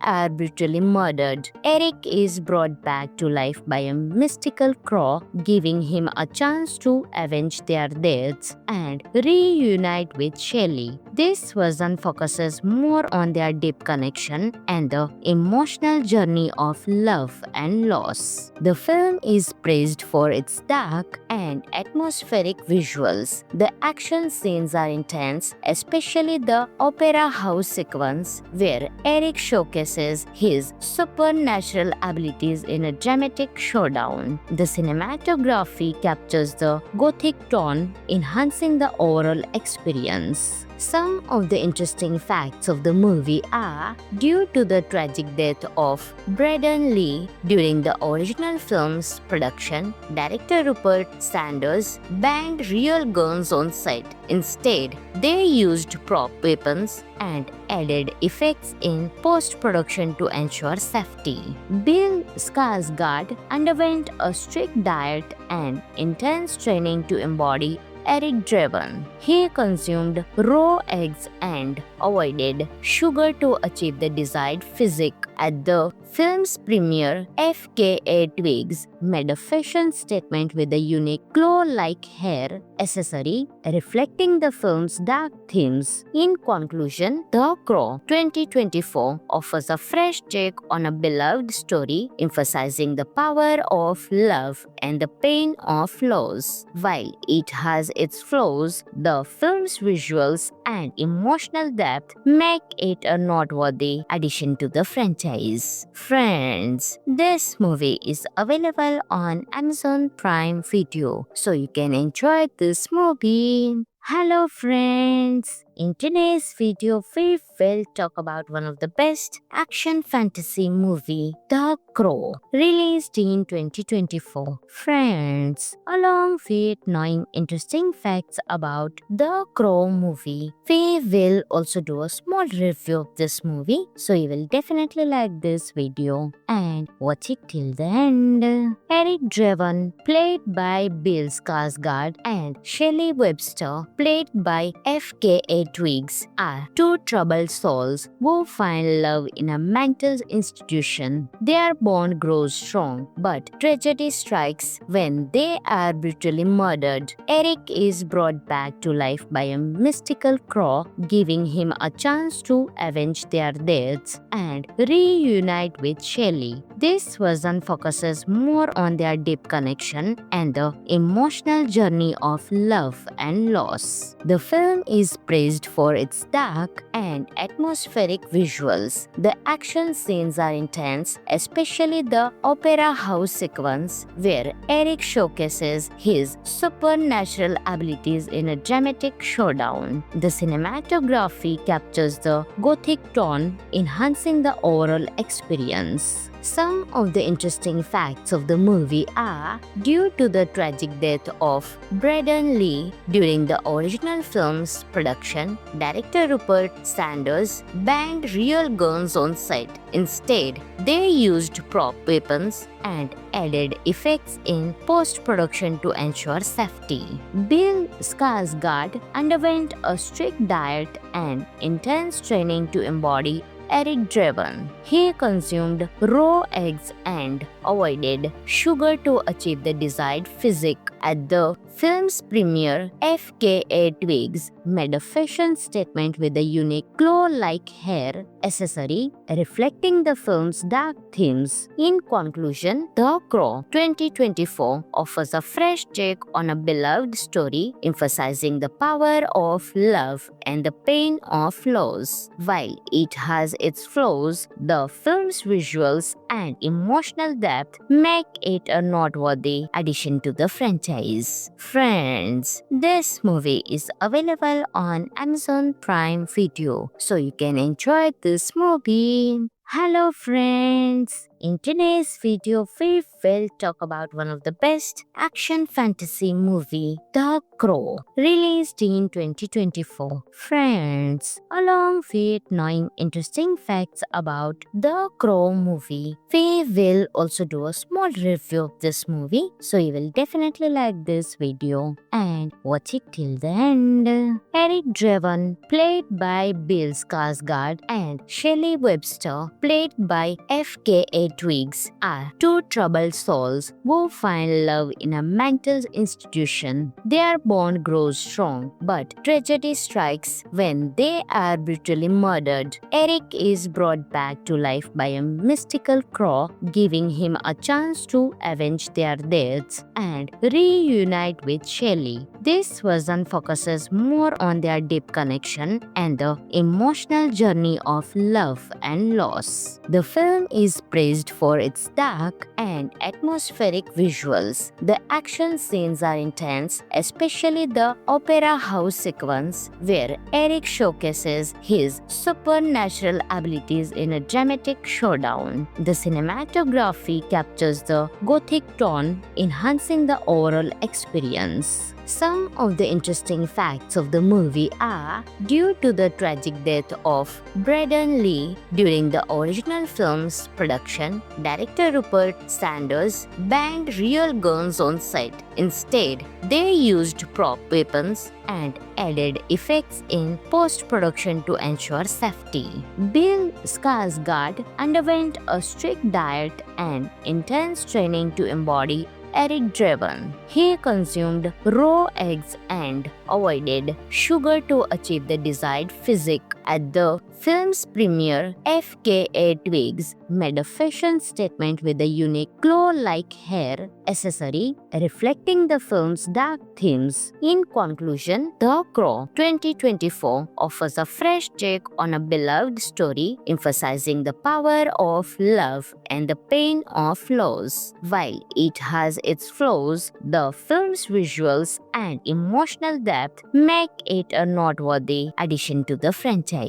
[SPEAKER 1] are brutally murdered. Eric is brought back to life by a mystical crow, giving him a chance to avenge their deaths and reunite with Shelley. This version focuses more on their deep connection and the emotional journey of love and loss. The film is praised for its dark and atmospheric visuals. The action scenes are intense, especially the opera house sequence where Eric showcases his supernatural abilities in a dramatic showdown. The cinematography captures the gothic tone, enhancing the overall experience. Some of the interesting facts of the movie are, due to the tragic death of Braden Lee during the original film's production, director Rupert Sanders banned real guns on set. Instead, they used prop weapons and added effects in post-production to ensure safety. Bill Skarsgård underwent a strict diet and intense training to embody Eric Draven. He consumed raw eggs and avoided sugar to achieve the desired physique. At the film's premiere, FKA Twigs made a fashion statement with a unique claw-like hair accessory reflecting the film's dark themes. In conclusion, The Crow 2024 offers a fresh take on a beloved story, emphasizing the power of love and the pain of loss. While it has its flaws, the film's visuals and emotional depth make it a noteworthy addition to the franchise. Friends, this movie is available on Amazon Prime Video, so you can enjoy this movie. Hello friends! In today's video, we will talk about one of the best action fantasy movie, The Crow, released in 2024. Friends, along with knowing interesting facts about The Crow movie, we will also do a small review of this movie, so you will definitely like this video and watch it till the end. Eric Draven, played by Bill Skarsgård, and Shelley Webster, played by FKA Twigs, are two troubled souls who find love in a mental institution. Their bond grows strong, but tragedy strikes when they are brutally murdered. Eric is brought back to life by a mystical crow, giving him a chance to avenge their deaths and reunite with Shelley. This version focuses more on their deep connection and the emotional journey of love and loss. The film is praised for its dark and atmospheric visuals. The action scenes are intense, especially the opera house sequence where Eric showcases his supernatural abilities in a dramatic showdown. The cinematography captures the gothic tone, enhancing the overall experience. Some of the interesting facts of the movie are, due to the tragic death of Braden Lee during the original film's production, director Rupert Sanders banned real guns on set. Instead, they used prop weapons and added effects in post-production to ensure safety. Bill Skarsgård underwent a strict diet and intense training to embody Eric Draven. He consumed raw eggs and avoided sugar to achieve the desired physique. At the film's premiere, FKA Twigs made a fashion statement with a unique claw-like hair accessory reflecting the film's dark themes. In conclusion, The Crow 2024 offers a fresh take on a beloved story, emphasizing the power of love and the pain of loss. While it has its flaws, the film's visuals and emotional depth make it a noteworthy addition to the franchise. Friends, this movie is available on Amazon Prime Video, so you can enjoy this movie. Hello friends! In today's video, we will talk about one of the best action fantasy movie, The Crow, released in 2024. Friends, along with knowing interesting facts about The Crow movie, we will also do a small review of this movie, so you will definitely like this video and watch it till the end. Eric Draven, played by Bill Skarsgård, and Shelley Webster, played by FKA Twigs, are two troubled souls who find love in a mental institution. Their bond grows strong, but tragedy strikes when they are brutally murdered. Eric is brought back to life by a mystical crow, giving him a chance to avenge their deaths and reunite with Shelley. This version focuses more on their deep connection and the emotional journey of love and loss. The film is praised for its dark and atmospheric visuals. The action scenes are intense, especially the opera house sequence where Eric showcases his supernatural abilities in a dramatic showdown. The cinematography captures the gothic tone, enhancing the overall experience. Some of the interesting facts of the movie are, due to the tragic death of Braden Lee during the original film's production, director Rupert Sanders banned real guns on set. Instead, they used prop weapons and added effects in post-production to ensure safety. Bill Skarsgård underwent a strict diet and intense training to embody Eric Draven. He consumed raw eggs and avoided sugar to achieve the desired physique. At the film's premiere, FKA Twigs made a fashion statement with a unique glow-like hair accessory reflecting the film's dark themes. In conclusion, The Crow 2024 offers a fresh take on a beloved story, emphasizing the power of love and the pain of loss. While it has its flaws, the film's visuals and emotional depth make it a noteworthy addition to the franchise.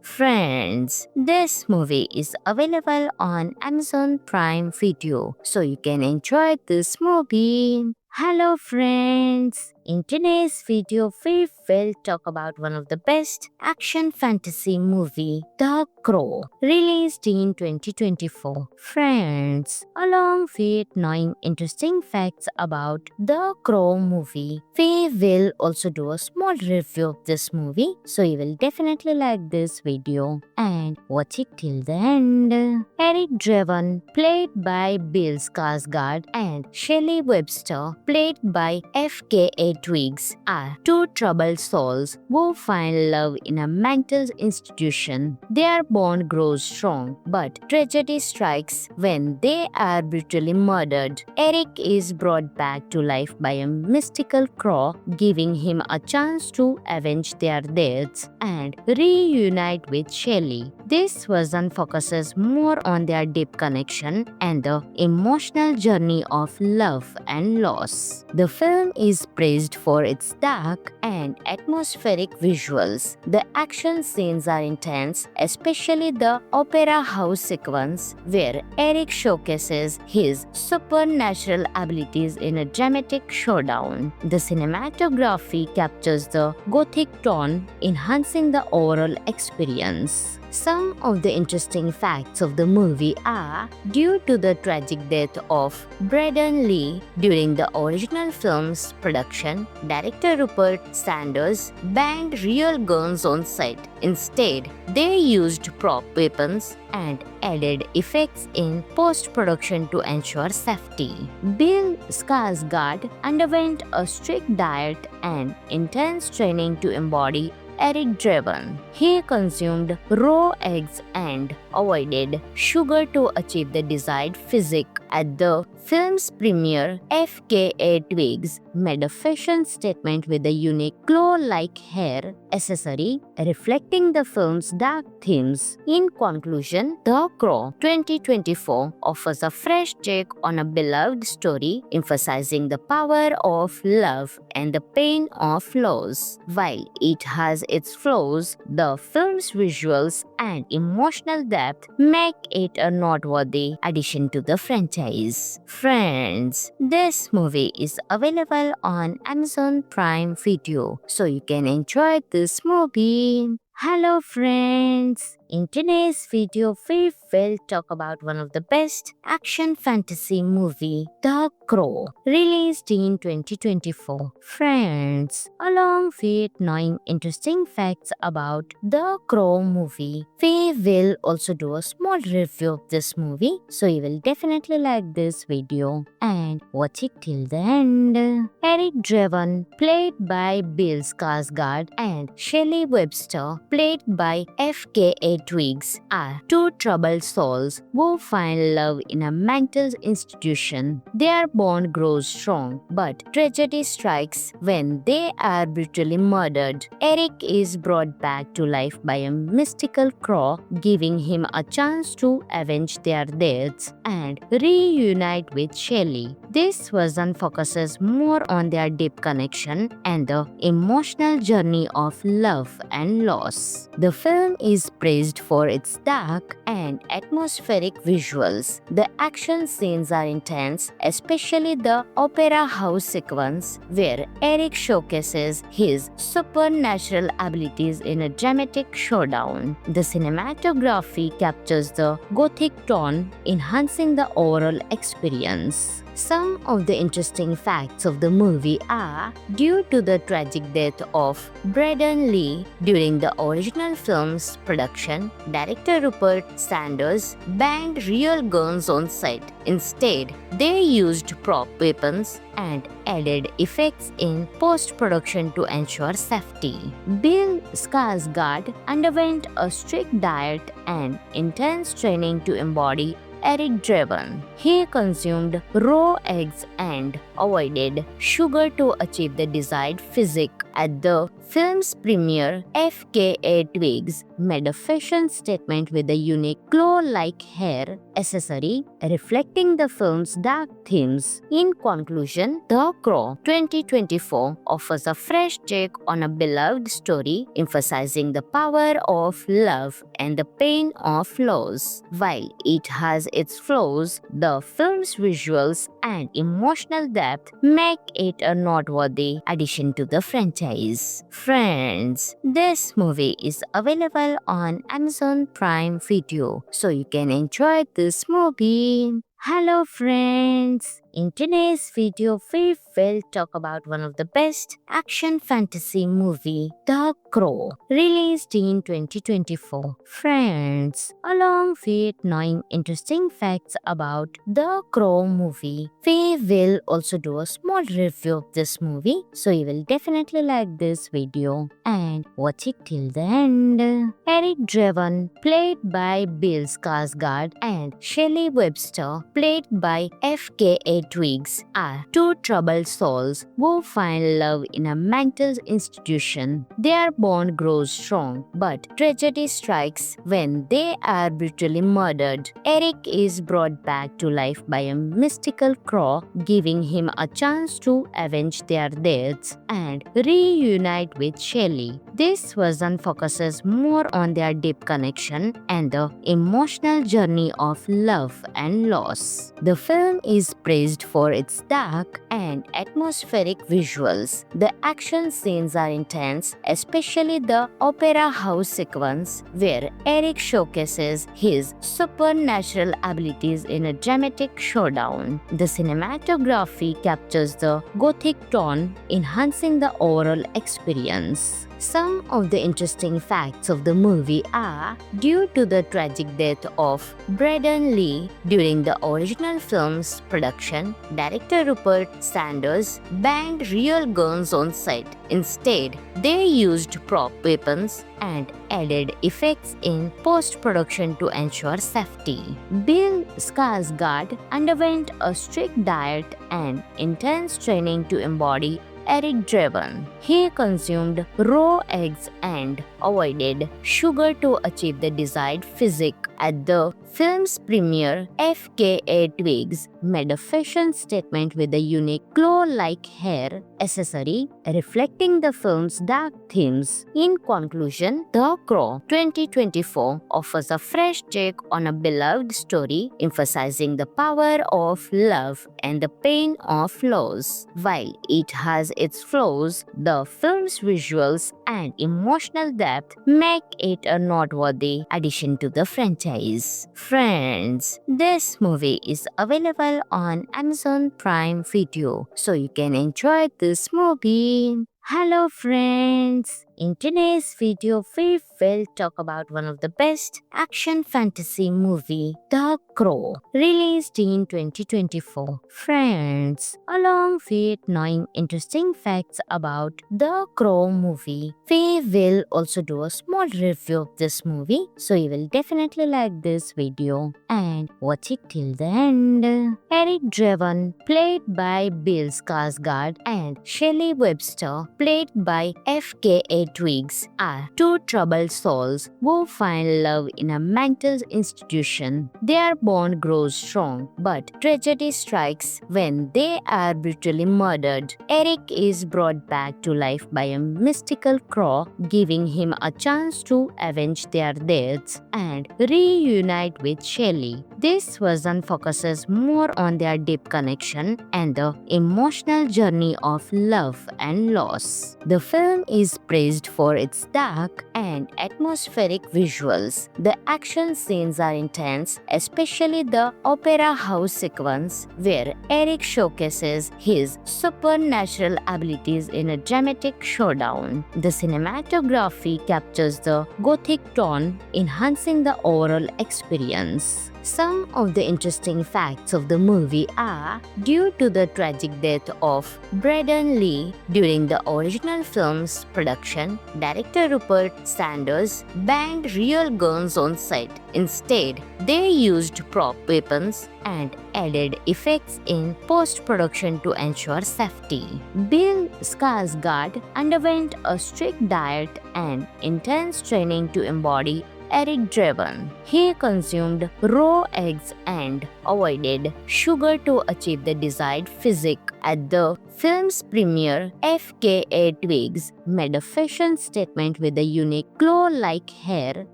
[SPEAKER 1] Friends, this movie is available on Amazon Prime Video, so you can enjoy this movie. Hello friends! In today's video, we will talk about one of the best action fantasy movie, The Crow, released in 2024. Friends, along with knowing interesting facts about The Crow movie, we will also do a small review of this movie, so you will definitely like this video and watch it till the end. Eric Draven, played by Bill Skarsgård, and Shelley Webster, played by FKA Twigs, are two troubled souls who find love in a mental institution. Their bond grows strong, but tragedy strikes when they are brutally murdered. Eric is brought back to life by a mystical crow, giving him a chance to avenge their deaths and reunite with Shelley. This version focuses more on their deep connection and the emotional journey of love and loss. The film is praised for its dark and atmospheric visuals. The action scenes are intense, especially the opera house sequence where Eric showcases his supernatural abilities in a dramatic showdown. The cinematography captures the gothic tone, enhancing the overall experience. Some of the interesting facts of the movie are, due to the tragic death of Braden Lee during the original film's production, director Rupert Sanders banned real guns on set. Instead, they used prop weapons and added effects in post-production to ensure safety. Bill Skarsgård underwent a strict diet and intense training to embody Eric Draven. He consumed raw eggs and avoided sugar to achieve the desired physique. At the film's premiere, FKA Twigs made a fashion statement with a unique glow-like hair accessory reflecting the film's dark themes. In conclusion, The Crow 2024 offers a fresh take on a beloved story, emphasizing the power of love and the pain of loss. While it has its flaws, the film's visuals and emotional depth make it a noteworthy addition to the franchise. Friends, this movie is available on Amazon Prime Video, so you can enjoy this movie. Hello friends! In today's video, we will talk about one of the best action fantasy movie, The Crow, released in 2024. Friends, along with knowing interesting facts about The Crow movie, we will also do a small review of this movie, so you will definitely like this video and watch it till the end. Eric Draven, played by Bill Skarsgård, and Shelley Webster, played by FKA Twigs, are two troubled souls who find love in a mental institution. Their bond grows strong, but tragedy strikes when they are brutally murdered. Eric is brought back to life by a mystical crow, giving him a chance to avenge their deaths and reunite with Shelley. This version focuses more on their deep connection and the emotional journey of love and loss. The film is praised for its dark and atmospheric visuals. The action scenes are intense, especially the opera house sequence where Eric showcases his supernatural abilities in a dramatic showdown. The cinematography captures the gothic tone, enhancing the overall experience. Some of the interesting facts of the movie are, due to the tragic death of Braden Lee during the original film's production, director Rupert Sanders banned real guns on set. Instead, they used prop weapons and added effects in post-production to ensure safety. Bill Skarsgård underwent a strict diet and intense training to embody Eric Draven. He consumed raw eggs and avoided sugar to achieve the desired physique. At the film's premiere, FKA Twigs made a fashion statement with a unique claw-like hair accessory reflecting the film's dark themes. In conclusion, The Crow 2024 offers a fresh take on a beloved story, emphasizing the power of love and the pain of loss. While it has its flaws, the film's visuals and emotional depth make it a noteworthy addition to the franchise. Friends, this movie is available on Amazon Prime Video, so you can enjoy this movie. Hello friends! In today's video, we will talk about one of the best action fantasy movie, The Crow, released in 2024. Friends, along with knowing interesting facts about The Crow movie, we will also do a small review of this movie, so you will definitely like this video and watch it till the end. Eric Draven, played by Bill Skarsgård, and Shelley Webster, played by FKA Twigs, are two troubled souls who find love in a mental institution. Their bond grows strong, but tragedy strikes when they are brutally murdered. Eric is brought back to life by a mystical crow, giving him a chance to avenge their deaths and reunite with Shelley. This version focuses more on their deep connection and the emotional journey of love and loss. The film is praised for its dark and atmospheric visuals. The action scenes are intense, especially the opera house sequence where Eric showcases his supernatural abilities in a dramatic showdown. The cinematography captures the gothic tone, enhancing the overall experience. Some of the interesting facts of the movie are, due to the tragic death of Braden Lee during the original film's production, director Rupert Sanders banned real guns on set. Instead, they used prop weapons and added effects in post-production to ensure safety. Bill Skarsgård underwent a strict diet and intense training to embody Eric Draven. He consumed raw eggs and avoided sugar to achieve the desired physique. At the film's premiere, FKA Twigs made a fashion statement with a unique claw-like hair accessory reflecting the film's dark themes. In conclusion, The Crow 2024 offers a fresh take on a beloved story, emphasizing the power of love and the pain of loss. While it has its flaws, the film's visuals and emotional depth make it a noteworthy addition to the franchise. Friends, this movie is available on Amazon Prime Video, so you can enjoy this movie. Hello friends! In today's video, we will talk about one of the best action fantasy movie, The Crow, released in 2024. Friends, along with knowing interesting facts about The Crow movie, we will also do a small review of this movie, so you will definitely like this video and watch it till the end. Eric Draven, played by Bill Skarsgård, and Shelley Webster, played by FKA Twigs, are two troubled souls who find love in a mental institution. Their bond grows strong, but tragedy strikes when they are brutally murdered. Eric is brought back to life by a mystical crow, giving him a chance to avenge their deaths and reunite with Shelley. This version focuses more on their deep connection and the emotional journey of love and loss. loss. The film is praised for its dark and atmospheric visuals. The action scenes are intense, especially the opera house sequence where Eric showcases his supernatural abilities in a dramatic showdown. The cinematography captures the gothic tone, enhancing the overall experience. Some of the interesting facts of the movie are, due to the tragic death of Braden Lee during the original film's production, director Rupert Sanders banned real guns on set. Instead, they used prop weapons and added effects in post-production to ensure safety. Bill Skarsgård underwent a strict diet and intense training to embody Eric Draven. He consumed raw eggs and avoided sugar to achieve the desired physique. At the film's premiere, FKA Twigs made a fashion statement with a unique claw-like hair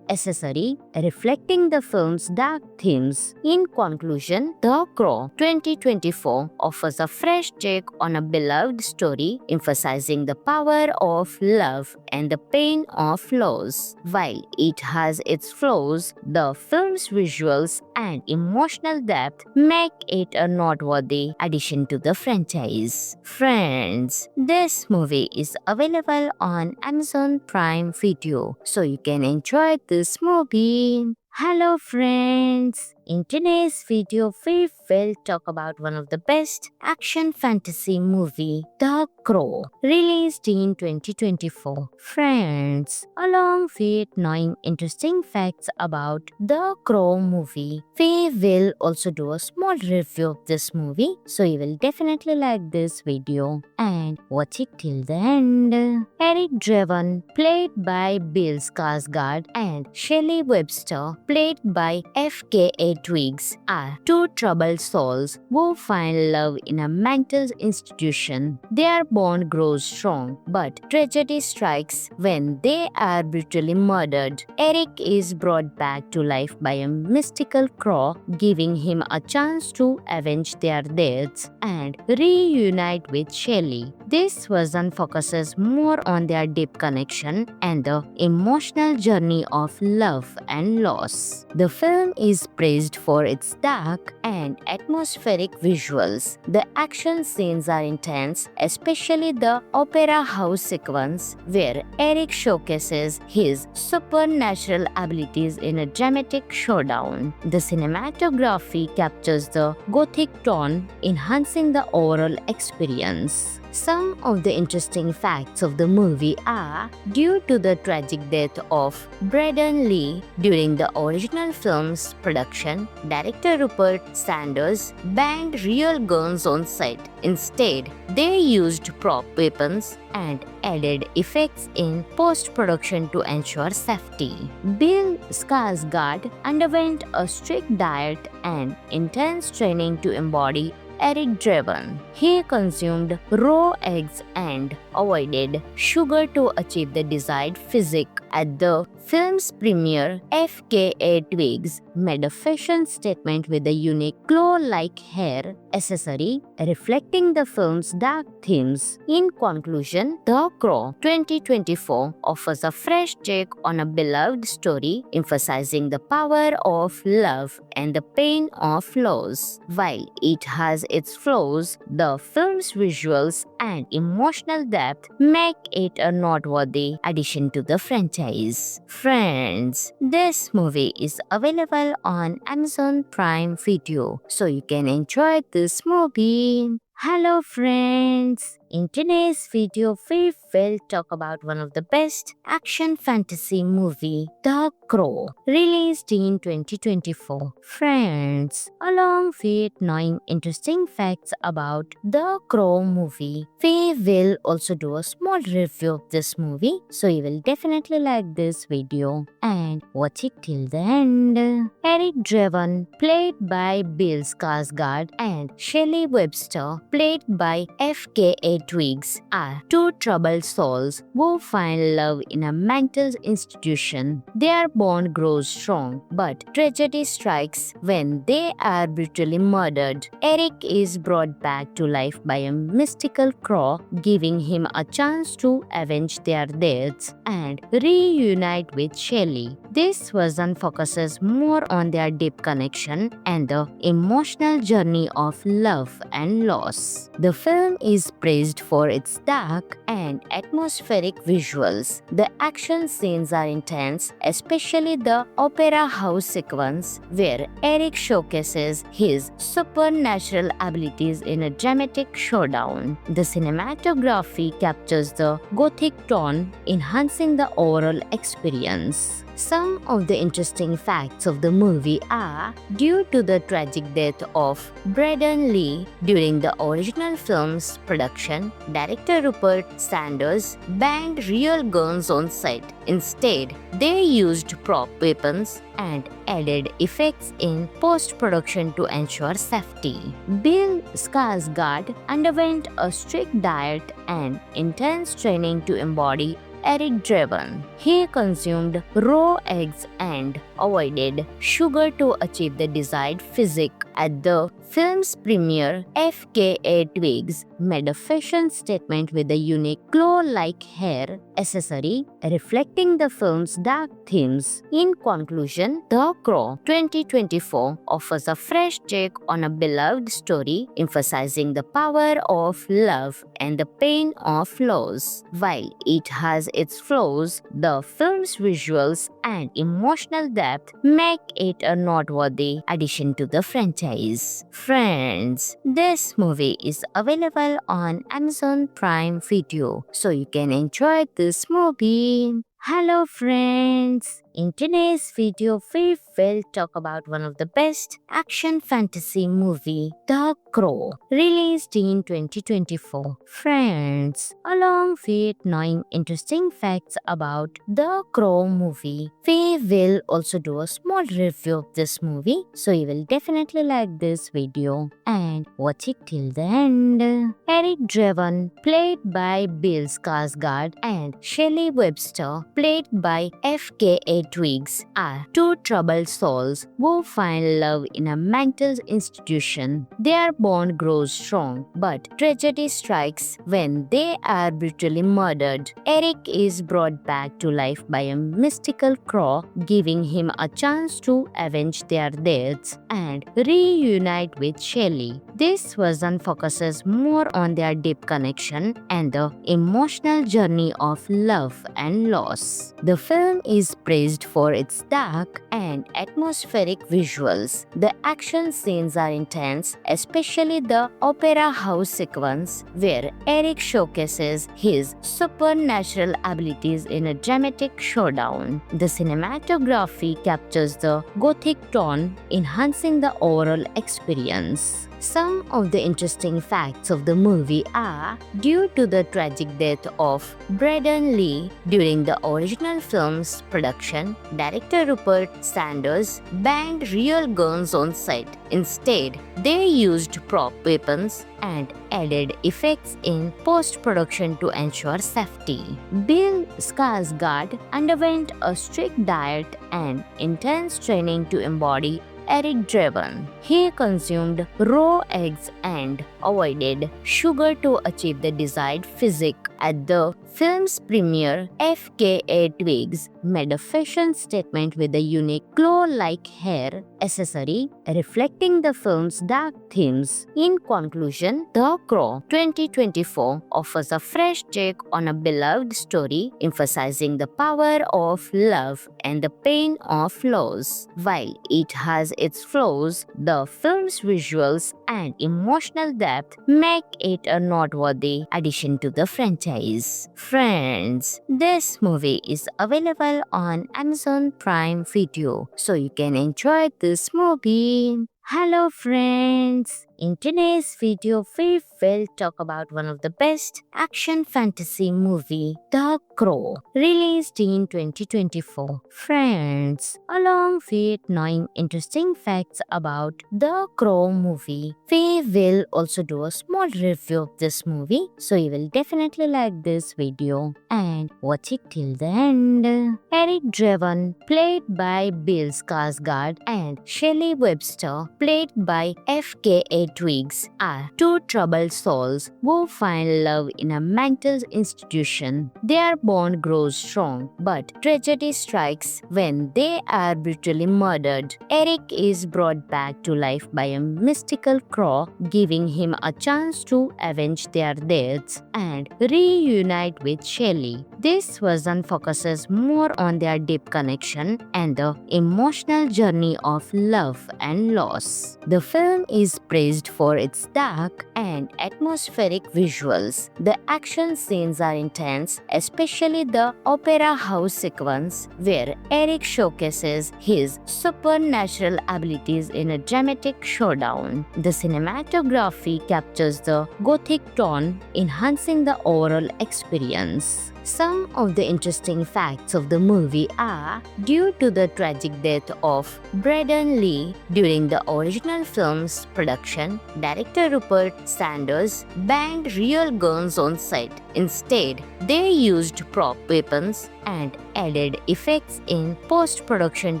[SPEAKER 1] accessory reflecting the film's dark themes. In conclusion, The Crow 2024 offers a fresh take on a beloved story, emphasizing the power of love and the pain of loss. While it has its flaws, the film's visuals and emotional depth make it a noteworthy addition to the franchise. Friends, this movie is available on Amazon Prime Video, so you can enjoy this movie. Hello friends! In today's video, we will talk about one of the best action fantasy movie, The Crow, released in 2024. Friends, along with knowing interesting facts about The Crow movie, we will also do a small review of this movie, so you will definitely like this video and watch it till the end. Eric Draven, played by Bill Skarsgård, and Shelley Webster, played by FKA Twigs, are two troubled souls who find love in a mental institution. Their bond grows strong, but tragedy strikes when they are brutally murdered. Eric is brought back to life by a mystical crow, giving him a chance to avenge their deaths and reunite with Shelley. This version focuses more on their deep connection and the emotional journey of love and loss. The film is praised for its dark and atmospheric visuals. The action scenes are intense, especially the opera house sequence where Eric showcases his supernatural abilities in a dramatic showdown. The cinematography captures the gothic tone, enhancing the overall experience. Some of the interesting facts of the movie are, due to the tragic death of Braden Lee during the original film's production, director Rupert Sanders banned real guns on set. Instead, they used prop weapons and added effects in post-production to ensure safety. Bill Skarsgård underwent a strict diet and intense training to embody Eric Draven. He consumed raw eggs and avoided sugar to achieve the desired physique. At the film's premiere, FKA Twigs made a fashion statement with a unique claw-like hair accessory reflecting the film's dark themes. In conclusion, The Crow 2024 offers a fresh take on a beloved story, emphasizing the power of love and the pain of loss. While it has its flaws, the film's visuals and emotional depth make it a noteworthy addition to the franchise. Friends, this movie is available on Amazon Prime Video, so you can enjoy this movie. Hello friends! In today's video, we will talk about one of the best action fantasy movie, The Crow, released in 2024. Friends, along with knowing interesting facts about The Crow movie, we will also do a small review of this movie, so you will definitely like this video and watch it till the end. Eric Draven, played by Bill Skarsgård, and Shelley Webster, played by FKA Twigs are two troubled souls who find love in a mental institution. Their bond grows strong, but tragedy strikes when they are brutally murdered. Eric is brought back to life by a mystical crow, giving him a chance to avenge their deaths and reunite with Shelley. This version focuses more on their deep connection and the emotional journey of love and loss. The film is praised for its dark and atmospheric visuals. The action scenes are intense, especially the opera house sequence where Eric showcases his supernatural abilities in a dramatic showdown. The cinematography captures the gothic tone, enhancing the overall experience. Some of the interesting facts of the movie are, due to the tragic death of Braden Lee during the original film's production, director Rupert Sanders banned real guns on set. Instead, they used prop weapons and added effects in post-production to ensure safety. Bill Skarsgård underwent a strict diet and intense training to embody Eric Draven. He consumed raw eggs and avoided sugar to achieve the desired physique. At the film's premiere, FKA Twigs made a fashion statement with a unique claw-like hair accessory reflecting the film's dark themes. In conclusion, The Crow 2024 offers a fresh take on a beloved story, emphasizing the power of love and the pain of loss. While it has its flaws, the film's visuals and emotional depth make it a noteworthy addition to the franchise. Friends, this movie is available on Amazon Prime Video, so you can enjoy this movie. Hello friends! In today's video, we will talk about one of the best action fantasy movie, The Crow, released in 2024. Friends, along with knowing interesting facts about The Crow movie, we will also do a small review of this movie, so you will definitely like this video and watch it till the end. Eric Draven, played by Bill Skarsgård, and Shelley Webster, played by FKA Twigs, are two troubled souls who find love in a mental institution. Their bond grows strong, but tragedy strikes when they are brutally murdered. Eric is brought back to life by a mystical crow, giving him a chance to avenge their deaths and reunite with Shelley. This version focuses more on their deep connection and the emotional journey of love and loss. The film is praised for its dark and atmospheric visuals. The action scenes are intense, especially the opera house sequence where Eric showcases his supernatural abilities in a dramatic showdown. The cinematography captures the gothic tone, enhancing the overall experience. Some of the interesting facts of the movie are, due to the tragic death of Braden Lee during the original film's production, director Rupert Sanders banned real guns on set. Instead, they used prop weapons and added effects in post-production to ensure safety. Bill Skarsgård underwent a strict diet and intense training to embody Eric Draven. He consumed raw eggs and avoided sugar to achieve the desired physique. At the film's premiere, FKA Twigs made a fashion statement with a unique claw-like hair accessory reflecting the film's dark themes. In conclusion, The Crow 2024 offers a fresh take on a beloved story, emphasizing the power of love and the pain of loss. While it has its flaws, the film's visuals and emotional depth make it a noteworthy addition to the franchise. Friends, this movie is available on Amazon Prime Video, so you can enjoy this movie. Hello friends! In today's video, we will talk about one of the best action fantasy movie, The Crow, released in 2024. Friends, along with knowing interesting facts about The Crow movie, we will also do a small review of this movie, so you will definitely like this video and watch it till the end. Eric Draven, played by Bill Skarsgård, and Shelley Webster, played by FKA Twigs, are two troubled souls who find love in a mental institution. Their bond grows strong, but tragedy strikes when they are brutally murdered. Eric is brought back to life by a mystical crow, giving him a chance to avenge their deaths and reunite with Shelley. This version focuses more on their deep connection and the emotional journey of love and loss. The film is praised for its dark and atmospheric visuals. The action scenes are intense, especially the opera house sequence where Eric showcases his supernatural abilities in a dramatic showdown. The cinematography captures the gothic tone, enhancing the overall experience. Some of the interesting facts of the movie are, due to the tragic death of Braden Lee during the original film's production, director Rupert Sanders banned real guns on set. Instead, they used prop weapons and added effects in post-production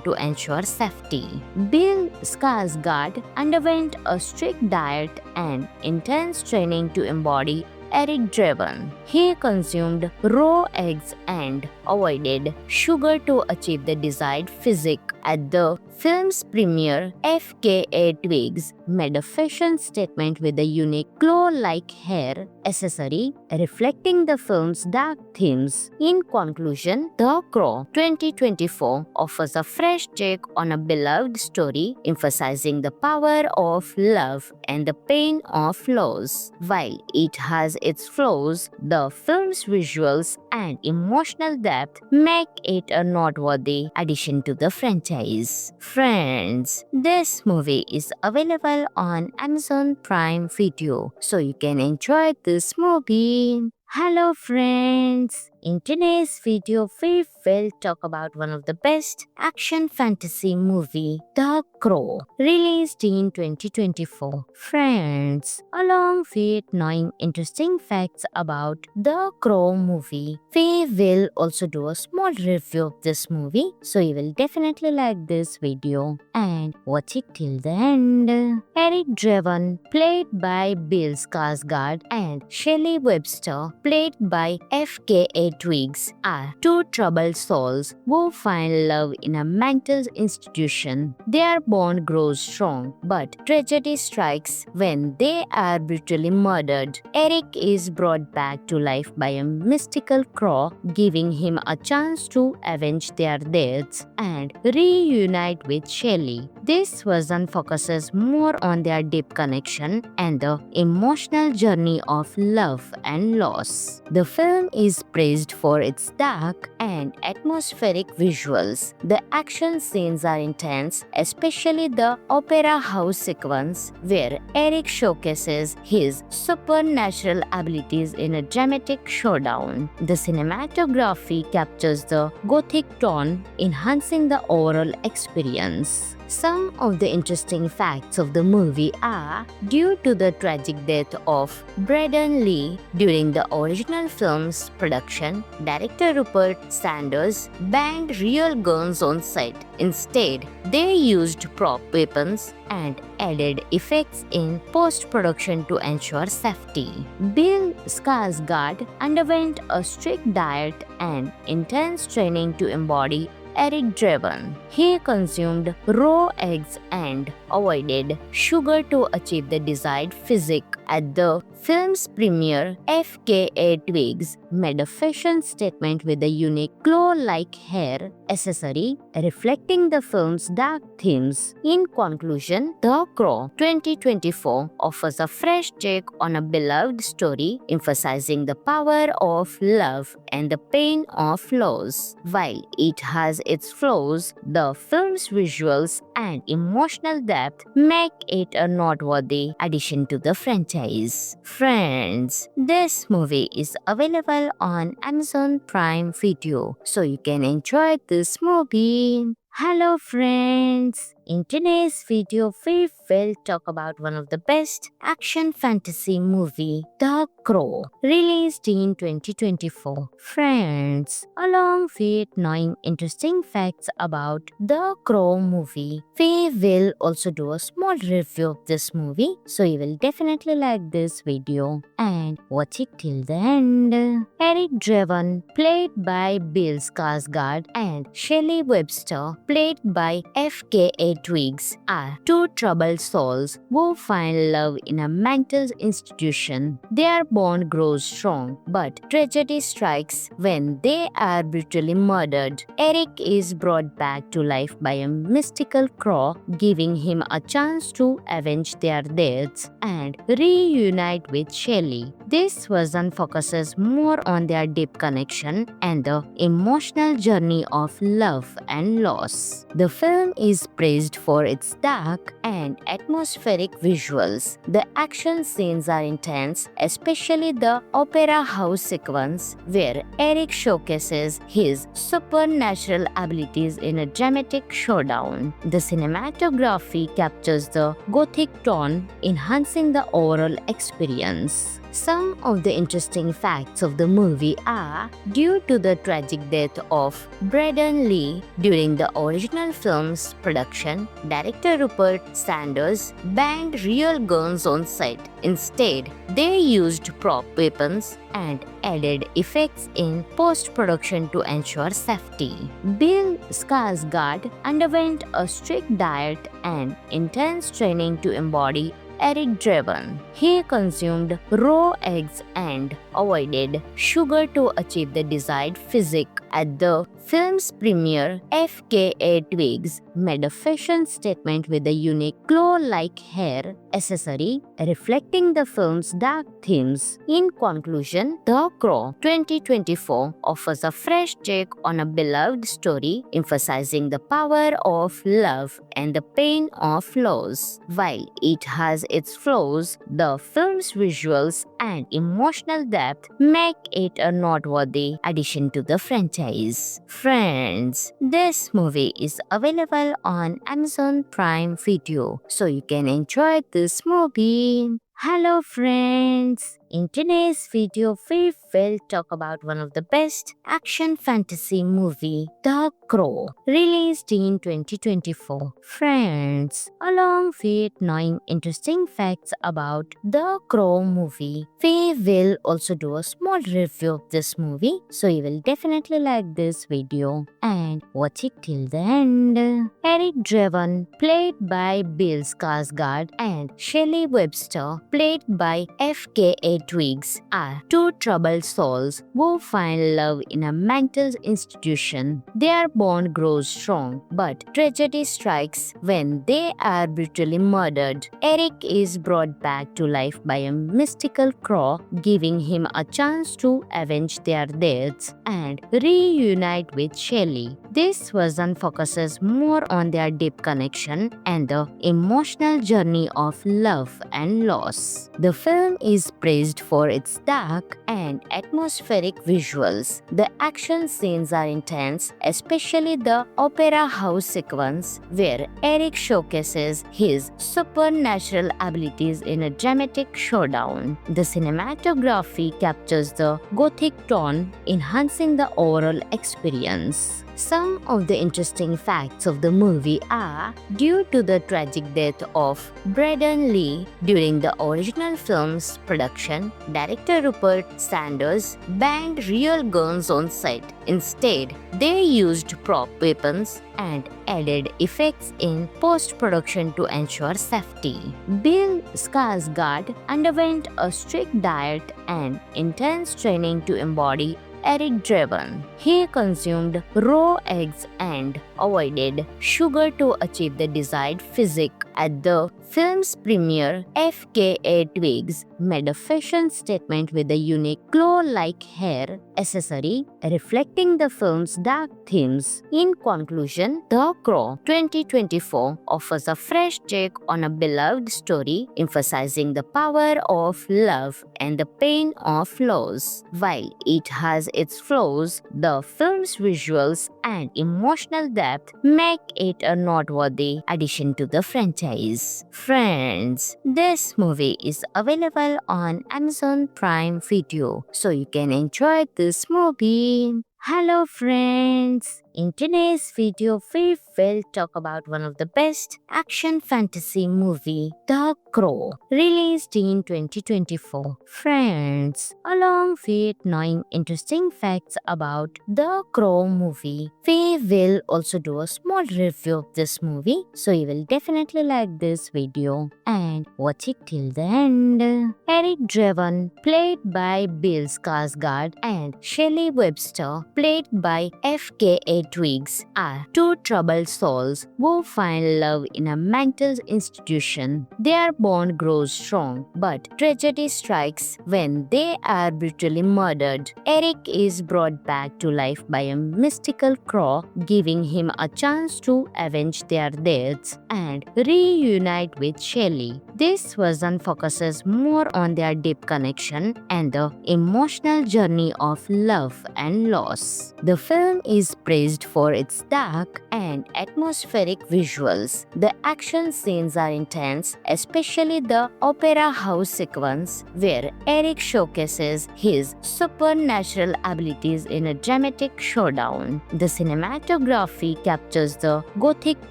[SPEAKER 1] to ensure safety. Bill Skarsgård underwent a strict diet and intense training to embody Eric Draven. He consumed raw eggs and avoided sugar to achieve the desired physique. At the film's premiere, FKA Twigs made a fashion statement with a unique claw-like hair accessory reflecting the film's dark themes. In conclusion, The Crow 2024 offers a fresh take on a beloved story, emphasizing the power of love and the pain of loss. While it has its flaws, the film's visuals and emotional depth make it a noteworthy addition to the franchise. Friends, this movie is available on Amazon Prime Video, so you can enjoy this movie. Hello friends! In today's video, we will talk about one of the best action fantasy movie, The Crow, released in 2024. Friends, along with knowing interesting facts about The Crow movie, we will also do a small review of this movie, so you will definitely like this video and watch it till the end. Eric Draven, played by Bill Skarsgård, and Shelley Webster, played by FKA Twigs, are two troubled souls who find love in a mental institution. Their bond grows strong, but tragedy strikes when they are brutally murdered. Eric is brought back to life by a mystical crow, giving him a chance to avenge their deaths and reunite with Shelley. This version focuses more on their deep connection and the emotional journey of love and loss. The film is praised for its dark and atmospheric visuals. The action scenes are intense, especially the opera house sequence where Eric showcases his supernatural abilities in a dramatic showdown. The cinematography captures the gothic tone, enhancing the overall experience. Some of the interesting facts of the movie are, due to the tragic death of Braden Lee during the original film's production, director Rupert Sanders banned real guns on set. Instead, they used prop weapons and added effects in post-production to ensure safety. Bill Skarsgård underwent a strict diet and intense training to embody Eric Draven. He consumed raw eggs and avoided sugar to achieve the desired physique. At the film's premiere, FKA Twigs made a fashion statement with a unique claw-like hair accessory reflecting the film's dark themes. In conclusion, The Crow 2024 offers a fresh take on a beloved story, emphasizing the power of love and the pain of loss. While it has its flaws, the film's visuals and emotional depth make it a noteworthy addition to the franchise. Friends, this movie is available on Amazon Prime Video, so you can enjoy this movie. Hello friends! In today's video, we will talk about one of the best action fantasy movie, The Crow, released in 2024. Friends, along with knowing interesting facts about The Crow movie, we will also do a small review of this movie, so you will definitely like this video and watch it till the end. Eric Draven, played by Bill Skarsgård, and Shelley Webster, played by FKA Twigs, are two troubled souls who find love in a mental institution. Their bond grows strong, but tragedy strikes when they are brutally murdered. Eric is brought back to life by a mystical crow, giving him a chance to avenge their deaths and reunite with Shelley. This version focuses more on their deep connection and the emotional journey of love and loss. The film is praised for its dark and atmospheric visuals. The action scenes are intense, especially the opera house sequence where Eric showcases his supernatural abilities in a dramatic showdown. The cinematography captures the gothic tone, enhancing the overall experience. Some of the interesting facts of the movie are, due to the tragic death of Braden Lee during the original film's production, director Rupert Sanders banned real guns on set. Instead, they used prop weapons and added effects in post-production to ensure safety. Bill Skarsgård underwent a strict diet and intense training to embody Eric Draven. He consumed raw eggs and avoided sugar to achieve the desired physique. At the film's premiere, FKA Twigs made a fashion statement with a unique claw-like hair accessory reflecting the film's dark themes. In conclusion, The Crow 2024 offers a fresh take on a beloved story, emphasizing the power of love and the pain of loss. While it has its flaws, the film's visuals and emotional depth make it a noteworthy addition to the franchise. Friends, this movie is available on Amazon Prime Video, so you can enjoy this movie. Hello friends! In today's video, we will talk about one of the best action fantasy movie, The Crow, released in 2024. Friends, along with knowing interesting facts about The Crow movie, we will also do a small review of this movie, so you will definitely like this video and watch it till the end. Eric Draven, played by Bill Skarsgård, and Shelley Webster, played by FKA Twigs, are two troubled souls who find love in a mental institution. Their bond grows strong, but tragedy strikes when they are brutally murdered. Eric is brought back to life by a mystical crow, giving him a chance to avenge their deaths and reunite with Shelley. This version focuses more on their deep connection and the emotional journey of love and loss. The film is praised for its dark and atmospheric visuals. The action scenes are intense, especially the opera house sequence where Eric showcases his supernatural abilities in a dramatic showdown. The cinematography captures the gothic tone, enhancing the overall experience. Some of the interesting facts of the movie are, due to the tragic death of Braden Lee during the original film's production, director Rupert Sanders banned real guns on set. Instead, they used prop weapons and added effects in post-production to ensure safety. Bill Skarsgård underwent a strict diet and intense training to embody Eric Draven. He consumed raw eggs and avoided sugar to achieve the desired physique. At the film's premiere, FKA Twigs made a fashion statement with a unique claw-like hair accessory reflecting the film's dark themes. In conclusion, The Crow 2024 offers a fresh take on a beloved story, emphasizing the power of love and the pain of loss. While it has its flaws, the film's visuals and emotional depth make it a noteworthy addition to the franchise. Friends, this movie is available on Amazon Prime Video, so you can enjoy this movie. Hello friends! In today's video, we will talk about one of the best action fantasy movie, The Crow, released in 2024. Friends, along with knowing interesting facts about The Crow movie, we will also do a small review of this movie, so you will definitely like this video and watch it till the end. Eric Draven, played by Bill Skarsgård, and Shelley Webster, played by FKA Twigs, are two troubled souls who find love in a mental institution. Their bond grows strong, but tragedy strikes when they are brutally murdered. Eric is brought back to life by a mystical crow, giving him a chance to avenge their deaths and reunite with Shelley. This version focuses more on their deep connection and the emotional journey of love and loss. The film is praised for its dark and atmospheric visuals. The action scenes are intense, especially the opera house sequence where Eric showcases his supernatural abilities in a dramatic showdown. The cinematography captures the gothic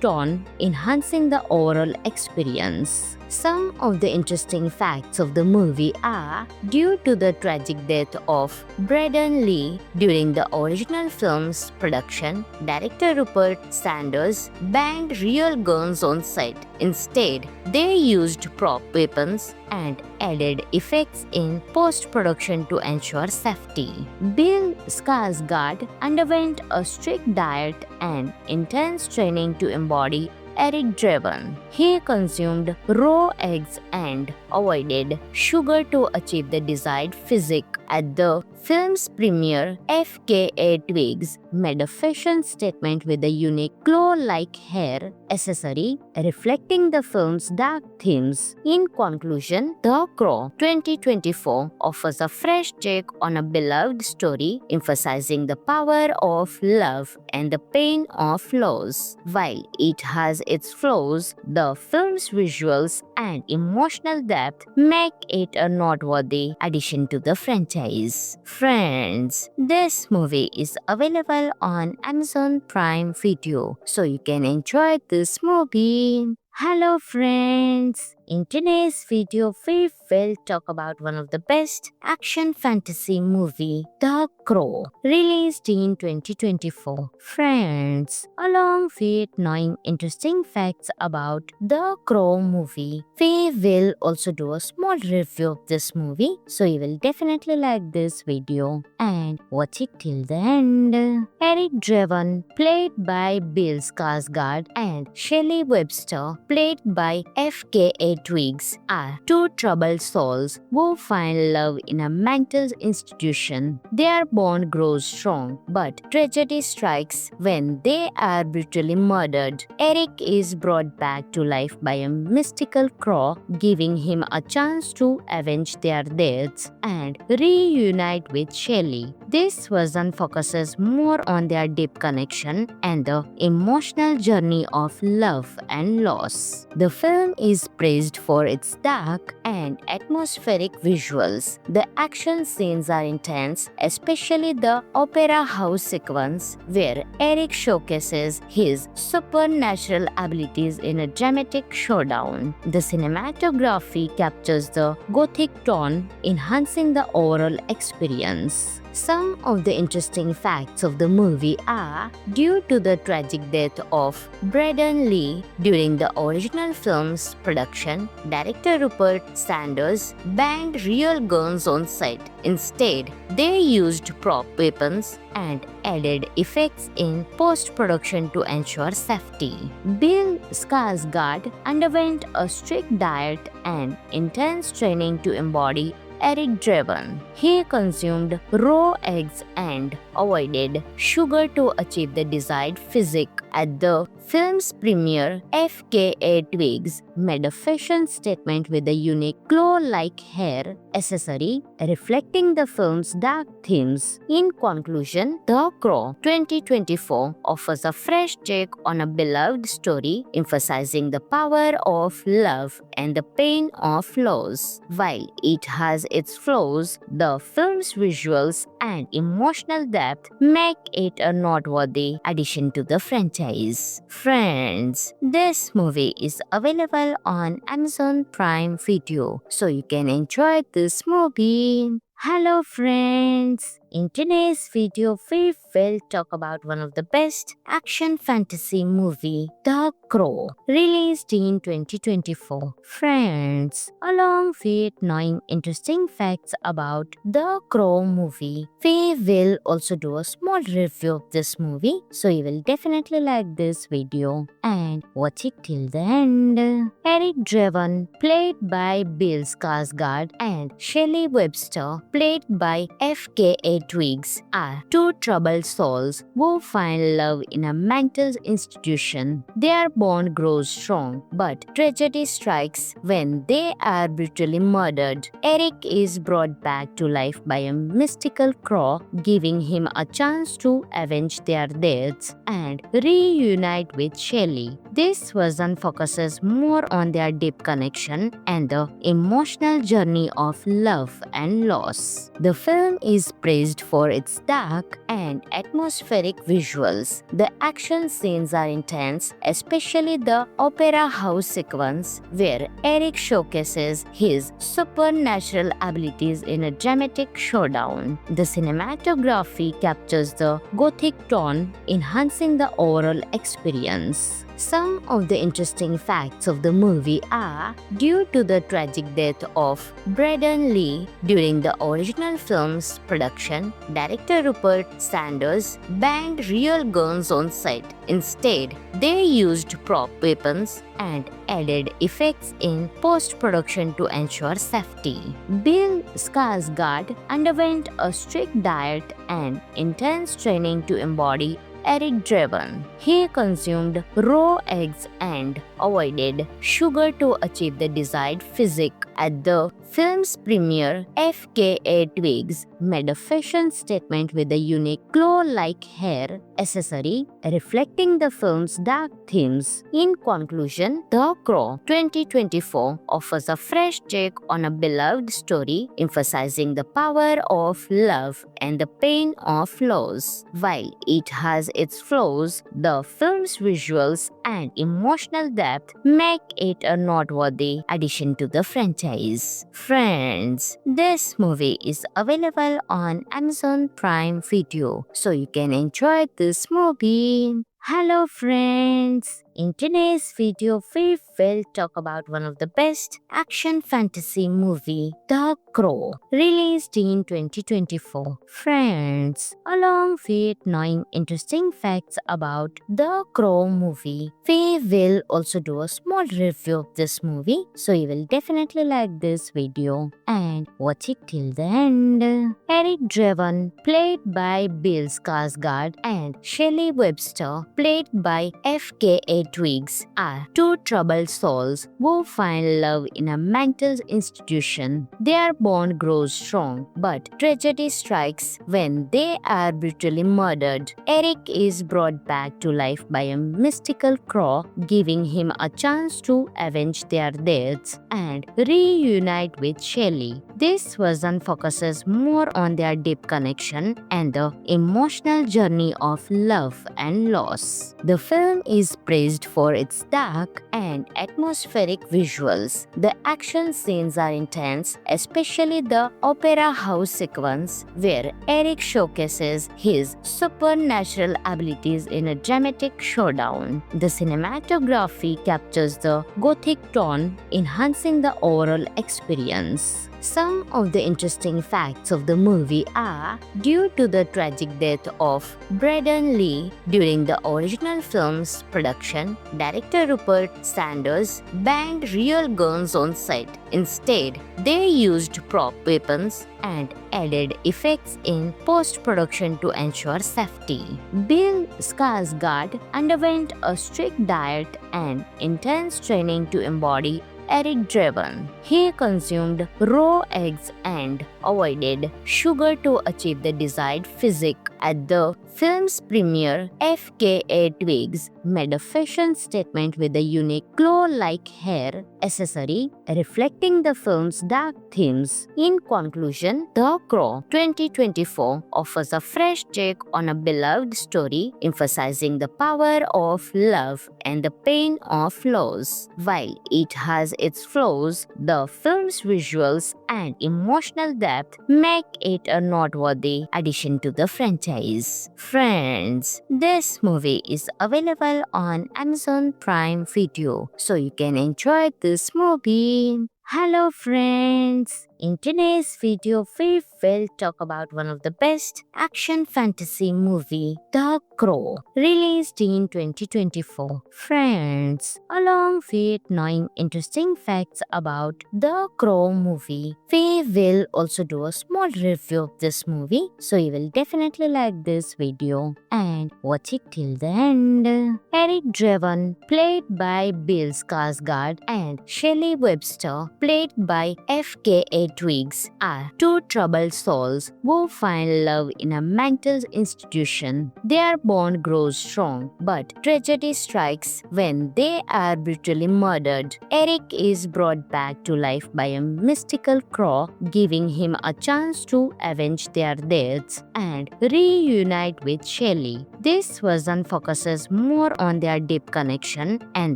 [SPEAKER 1] tone, enhancing the overall experience. Some of the interesting facts of the movie are, due to the tragic death of Braden Lee during the original film's production, director Rupert Sanders banned real guns on set. Instead, they used prop weapons and added effects in post-production to ensure safety. Bill Skarsgård underwent a strict diet and intense training to embody Eric Draven. He consumed raw eggs and avoided sugar to achieve the desired physique. At the film's premiere, FKA Twigs made a fashion statement with a unique claw-like hair accessory reflecting the film's dark themes. In conclusion, The Crow 2024 offers a fresh take on a beloved story, emphasizing the power of love and the pain of loss. While it has its flaws, the film's visuals and emotional depth make it a noteworthy addition to the franchise. Friends, this movie is available on Amazon Prime Video, so you can enjoy this movie. Hello friends! In today's video, we will talk about one of the best action fantasy movie, The Crow, released in 2024. Friends, along with knowing interesting facts about The Crow movie, we will also do a small review of this movie, so you will definitely like this video and watch it till the end. Eric Draven, played by Bill Skarsgård, and Shelley Webster, played by FKA Twigs, are two troubled souls who find love in a mental institution. Their bond grows strong, but tragedy strikes when they are brutally murdered. Eric is brought back to life by a mystical crow, giving him a chance to avenge their deaths and reunite with Shelley. This version focuses more on their deep connection and the emotional journey of love and loss. The film is praised praised for its dark and atmospheric visuals. The action scenes are intense, especially the opera house sequence, where Eric showcases his supernatural abilities in a dramatic showdown. The cinematography captures the gothic tone, enhancing the overall experience. Some of the interesting facts of the movie are, due to the tragic death of Braden Lee during the original film's production, director Rupert Sanders banned real guns on set. Instead, they used prop weapons and added effects in post-production to ensure safety. Bill Skarsgård underwent a strict diet and intense training to embody Eric Draven. He consumed raw eggs and avoided sugar to achieve the desired physique. At the film's premiere, FKA Twigs made a fashion statement with a unique claw-like hair accessory reflecting the film's dark themes. In conclusion, The Crow 2024 offers a fresh take on a beloved story, emphasizing the power of love and the pain of loss. While it has its flaws, the film's visuals and emotional depth make it a noteworthy addition to the franchise. Friends, this movie is available on Amazon Prime Video, so you can enjoy this movie. Hello friends! In today's video, we will talk about one of the best action fantasy movie, The Crow, released in 2024. Friends, along with knowing interesting facts about The Crow movie, we will also do a small review of this movie, so you will definitely like this video and watch it till the end. Eric Draven, played by Bill Skarsgård, and Shelley Webster, played by FKA Twigs, are two troubled souls who find love in a mental institution. Their bond grows strong, but tragedy strikes when they are brutally murdered. Eric is brought back to life by a mystical crow, giving him a chance to avenge their deaths and reunite with Shelley. This version focuses more on their deep connection and the emotional journey of love and loss. The film is praised for its dark and atmospheric visuals. The action scenes are intense, especially the opera house sequence, where Eric showcases his supernatural abilities in a dramatic showdown. The cinematography captures the gothic tone, enhancing the overall experience. Some of the interesting facts of the movie are, due to the tragic death of Braden Lee during the original film's production, director Rupert Sanders banned real guns on set. Instead, they used prop weapons and added effects in post-production to ensure safety. Bill Skarsgård underwent a strict diet and intense training to embody Eric Draven. He consumed raw eggs and avoided sugar to achieve the desired physique. At the film's premiere, FKA Twigs made a fashion statement with a unique claw-like hair accessory reflecting the film's dark themes. In conclusion, The Crow 2024 offers a fresh take on a beloved story, emphasizing the power of love and the pain of loss. While it has its flaws, the film's visuals and emotional depth make it a noteworthy addition to the franchise. Friends, this movie is available on Amazon Prime Video, so you can enjoy this movie. Hello friends! In today's video, we will talk about one of the best action fantasy movie, The Crow, released in 2024. Friends, along with knowing interesting facts about The Crow movie, we will also do a small review of this movie, so you will definitely like this video and watch it till the end. Eric Draven, played by Bill Skarsgård, and Shelley Webster, played by FKA Twigs, are two troubled souls who find love in a mental institution. Their bond grows strong, but tragedy strikes when they are brutally murdered. Eric is brought back to life by a mystical crow, giving him a chance to avenge their deaths and reunite with Shelley. This version focuses more on their deep connection and the emotional journey of love and loss. The film is praised for its dark and atmospheric visuals. The action scenes are intense, especially the opera house sequence where Eric showcases his supernatural abilities in a dramatic showdown. The cinematography captures the gothic tone, enhancing the overall experience. Some of the interesting facts of the movie are, due to the tragic death of Braden Lee during the original film's production, director Rupert Sanders banned real guns on set. Instead, they used prop weapons and added effects in post-production to ensure safety. Bill Skarsgård underwent a strict diet and intense training to embody Eric Draven. He consumed raw eggs and avoided sugar to achieve the desired physique. At the film's premiere, FKA Twigs made a fashion statement with a unique claw-like hair accessory reflecting the film's dark themes. In conclusion, The Crow 2024 offers a fresh take on a beloved story, emphasizing the power of love and the pain of loss. While it has its flaws, the film's visuals and emotional depth make it a noteworthy addition to the franchise. Friends, this movie is available on Amazon Prime Video, so you can enjoy this movie. Hello friends! In today's video, we will talk about one of the best action fantasy movie, The Crow, released in 2024. Friends, along with knowing interesting facts about The Crow movie, we will also do a small review of this movie, so you will definitely like this video and watch it till the end. Eric Draven, played by Bill Skarsgård, and Shelley Webster, played by FKA Twigs, are two troubled souls who find love in a mental institution. Their bond grows strong, but tragedy strikes when they are brutally murdered. Eric is brought back to life by a mystical crow, giving him a chance to avenge their deaths and reunite with Shelley. This version focuses more on their deep connection and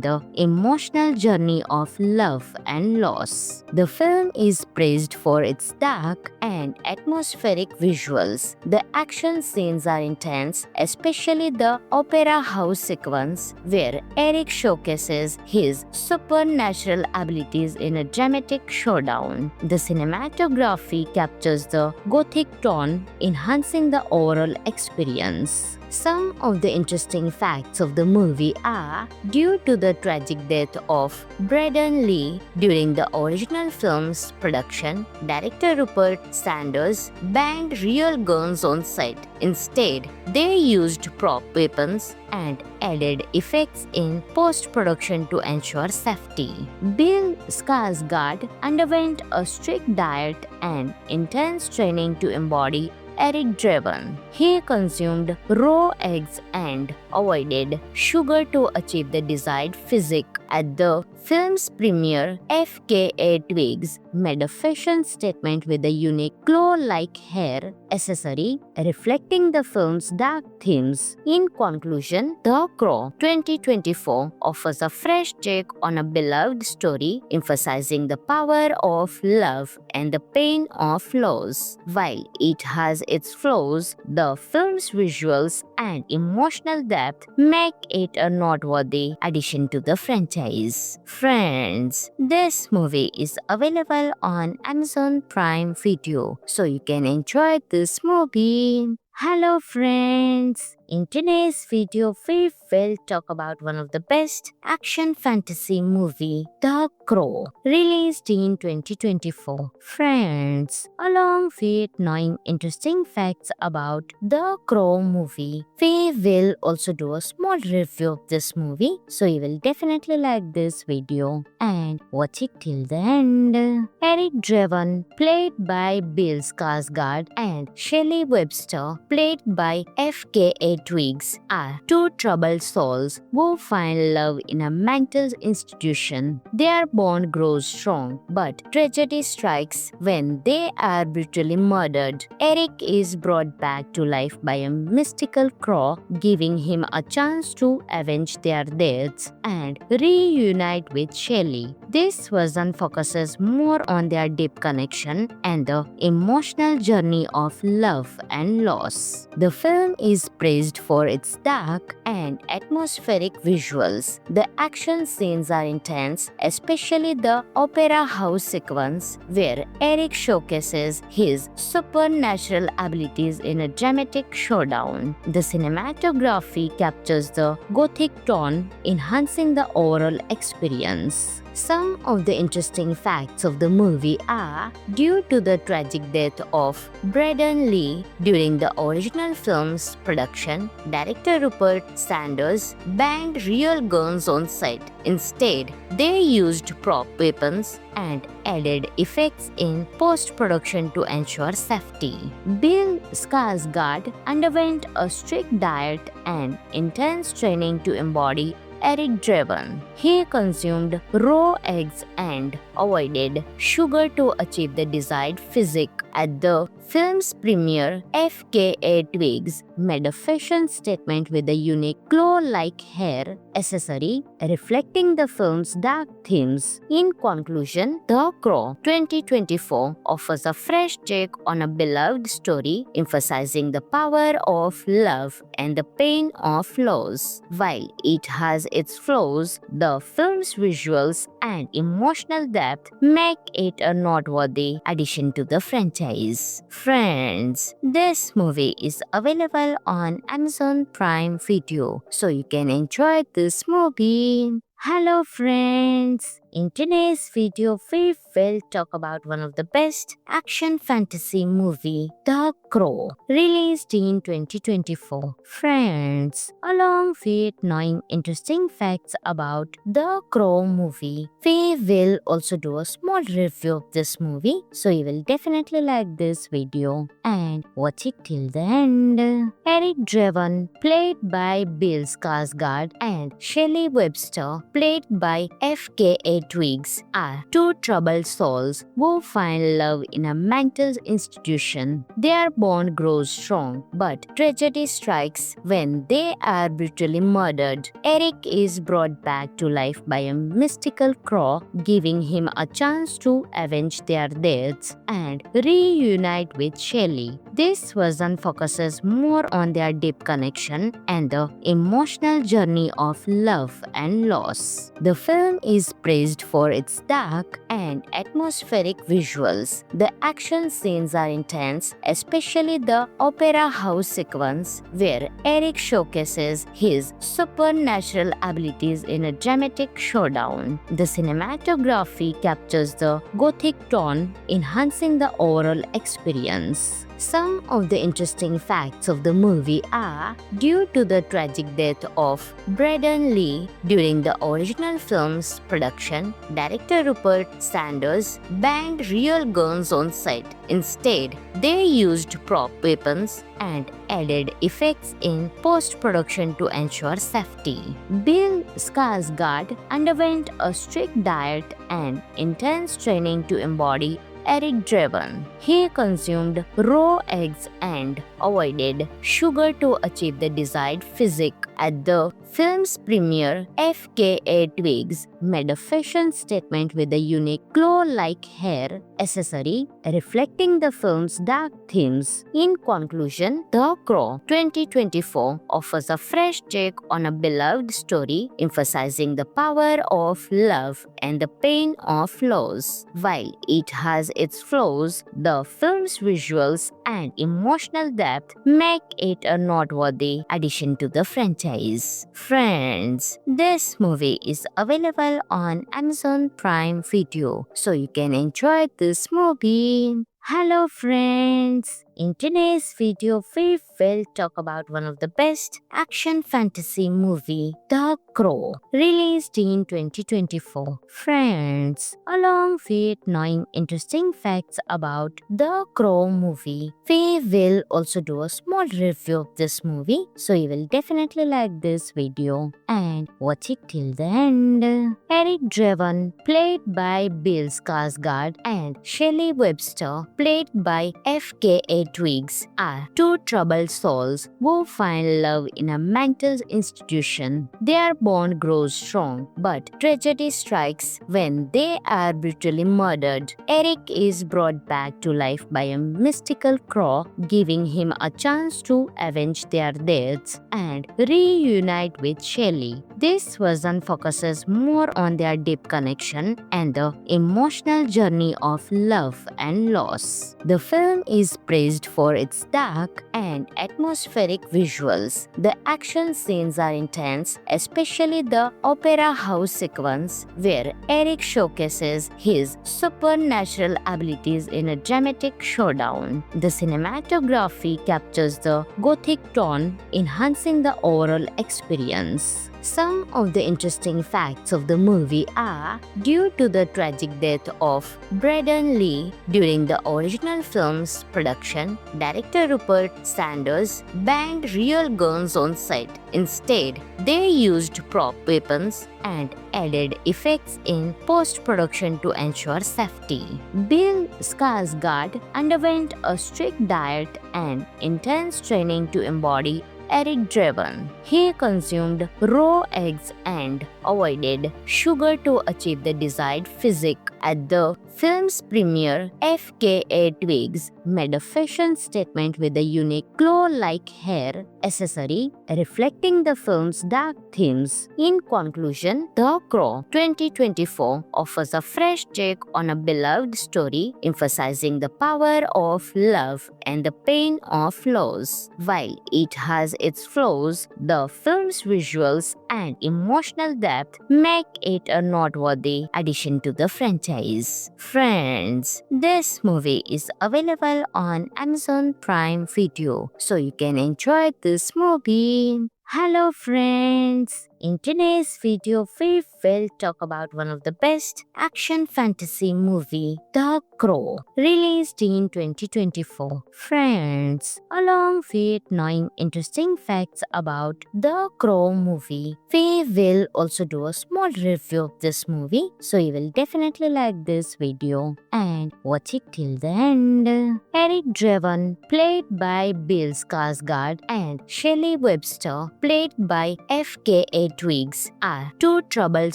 [SPEAKER 1] the emotional journey of love and loss. The film is praised for its dark and atmospheric visuals. The action scenes are intense, especially the opera house sequence where Eric showcases his supernatural abilities in a dramatic showdown. The cinematography captures the gothic tone, enhancing the overall experience. Some of the interesting facts of the movie are, due to the tragic death of Braden Lee during the original film's production, director Rupert Sanders banned real guns on set. Instead, they used prop weapons and added effects in post-production to ensure safety. Bill Skarsgård underwent a strict diet and intense training to embody Eric Draven. He consumed raw eggs and avoided sugar to achieve the desired physique. At the film's premiere, FKA Twigs made a fashion statement with a unique claw-like hair accessory reflecting the film's dark themes. In conclusion, The Crow 2024 offers a fresh take on a beloved story, emphasizing the power of love and the pain of loss. While it has its flaws, the film's visuals and emotional depth make it a noteworthy addition to the franchise. Friends, this movie is available on Amazon Prime Video, so you can enjoy this movie. Hello friends! In today's video, we will talk about one of the best action fantasy movie, The Crow, released in 2024. Friends, along with knowing interesting facts about The Crow movie, we will also do a small review of this movie, so you will definitely like this video and watch it till the end. Eric Draven, played by Bill Skarsgård, and Shelley Webster, played by FKA Twigs, are two troubled souls who find love in a mental institution. Their bond grows strong, but tragedy strikes when they are brutally murdered. Eric is brought back to life by a mystical crow, giving him a chance to avenge their deaths and reunite with Shelley. This version focuses more on their deep connection and the emotional journey of love and loss. The film is praised for its dark and atmospheric visuals. The action scenes are intense, especially the opera house sequence where Eric showcases his supernatural abilities in a dramatic showdown. The cinematography captures the gothic tone, enhancing the overall experience. Some of the interesting facts of the movie are, due to the tragic death of Braden Lee during the original film's production, director Rupert Sanders banned real guns on set. Instead, they used prop weapons and added effects in post-production to ensure safety. Bill Skarsgård underwent a strict diet and intense training to embody Eric Draven. He consumed raw eggs and avoided sugar to achieve the desired physique. At the film's premiere, FKA Twigs made a fashion statement with a unique claw-like hair accessory reflecting the film's dark themes. In conclusion, The Crow 2024 offers a fresh take on a beloved story, emphasizing the power of love and the pain of loss. While it has its flaws, the film's visuals and emotional depth make it a noteworthy addition to the franchise. Friends, this movie is available on Amazon Prime Video, so you can enjoy this movie. Hello friends! In today's video, we will talk about one of the best action fantasy movie, The Crow, released in 2024. Friends, along with knowing interesting facts about The Crow movie, we will also do a small review of this movie, so you will definitely like this video and watch it till the end. Eric Draven, played by Bill Skarsgård, and Shelley Webster, played by FKA Twigs, are two troubled souls who find love in a mental institution. Their bond grows strong, but tragedy strikes when they are brutally murdered. Eric is brought back to life by a mystical crow, giving him a chance to avenge their deaths and reunite with Shelley. This version focuses more on their deep connection and the emotional journey of love and loss. The film is praised for its dark and atmospheric visuals. The action scenes are intense, especially the opera house sequence where Eric showcases his supernatural abilities in a dramatic showdown. The cinematography captures the gothic tone, enhancing the overall experience. Some of the interesting facts of the movie are, due to the tragic death of Braden Lee during the original film's production, director Rupert Sanders banned real guns on set. Instead, they used prop weapons and added effects in post-production to ensure safety. Bill Skarsgård underwent a strict diet and intense training to embody Eric Draven. He consumed raw eggs and avoided sugar to achieve the desired physique. At the film's premiere, FKA Twigs made a fashion statement with a unique claw-like hair accessory reflecting the film's dark themes. In conclusion, The Crow 2024 offers a fresh take on a beloved story, emphasizing the power of love and the pain of loss. While it has its flaws, the film's visuals and emotional depth depth make it a noteworthy addition to the franchise. Friends, this movie is available on Amazon Prime Video, so you can enjoy this movie. Hello friends! In today's video, we will talk about one of the best action fantasy movie, The Crow, released in 2024. Friends, along with knowing interesting facts about The Crow movie, we will also do a small review of this movie, so you will definitely like this video and watch it till the end. Eric Draven, played by Bill Skarsgård, and Shelley Webster, played by FKA Twigs, are two troubled souls who find love in a mental institution. Their bond grows strong, but tragedy strikes when they are brutally murdered. Eric is brought back to life by a mystical crow, giving him a chance to avenge their deaths and reunite with Shelley. This version focuses more on their deep connection and the emotional journey of love and loss. The film is praised for its dark and atmospheric visuals. The action scenes are intense, especially the opera house sequence where Eric showcases his supernatural abilities in a dramatic showdown. The cinematography captures the gothic tone, enhancing the overall experience. Some of the interesting facts of the movie are, due to the tragic death of Braden Lee during the original film's production, director Rupert Sanders banned real guns on set. Instead, they used prop weapons and added effects in post-production to ensure safety. Bill Skarsgård underwent a strict diet and intense training to embody Eric Draven. He consumed raw eggs and avoided sugar to achieve the desired physique. At the film's premiere, FKA Twigs made a fashion statement with a unique claw-like hair accessory reflecting the film's dark themes. In conclusion, The Crow 2024 offers a fresh take on a beloved story, emphasizing the power of love and the pain of loss. While it has its flaws, the film's visuals and emotional depth make it a noteworthy addition to the franchise. Friends, this movie is available on Amazon Prime Video, so you can enjoy this movie. Hello friends! In today's video, we will talk about one of the best action fantasy movie, The Crow, released in 2024. Friends, along with knowing interesting facts about The Crow movie, we will also do a small review of this movie, so you will definitely like this video and watch it till the end. Eric Draven, played by Bill Skarsgård, and Shelley Webster, played by FKA Twigs, are two troubled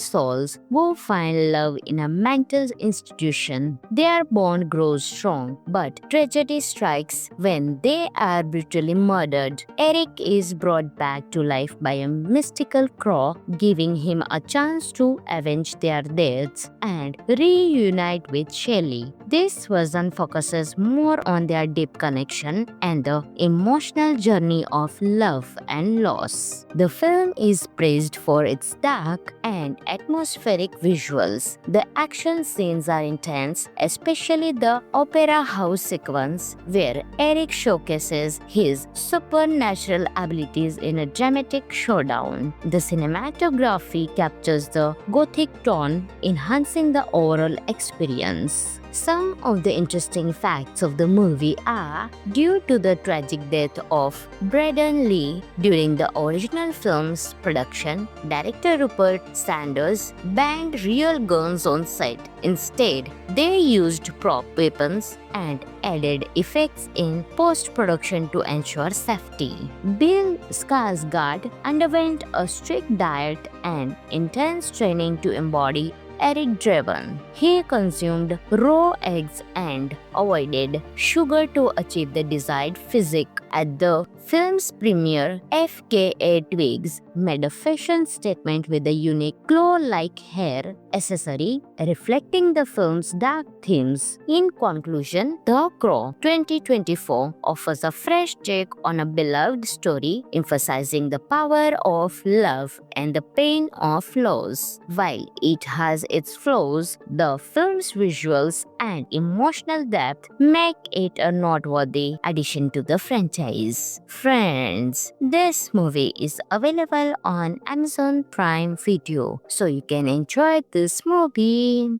[SPEAKER 1] souls who find love in a mental institution. Their bond grows strong, but tragedy strikes when they are brutally murdered. Eric is brought back to life by a mystical crow, giving him a chance to avenge their deaths and reunite with Shelley. This version focuses more on their deep connection and the emotional journey of love and loss. The film is praised for its dark and atmospheric visuals. The action scenes are intense, especially the opera house sequence where Eric showcases his supernatural abilities in a dramatic showdown. The cinematography captures the gothic tone, enhancing the overall experience. Some of the interesting facts of the movie are, due to the tragic death of Braden Lee during the original film's production, director Rupert Sanders banned real guns on set. Instead, they used prop weapons and added effects in post-production to ensure safety. Bill Skarsgård underwent a strict diet and intense training to embody Eric Draven. He consumed raw eggs and avoided sugar to achieve the desired physique. At the film's premiere, FKA Twigs made a fashion statement with a unique claw-like hair accessory reflecting the film's dark themes. In conclusion, The Crow 2024 offers a fresh take on a beloved story, emphasizing the power of love and the pain of loss. While it has its flaws, the film's visuals and emotional depth make it a noteworthy addition to the franchise. Friends, this movie is available on Amazon Prime Video, so you can enjoy this movie.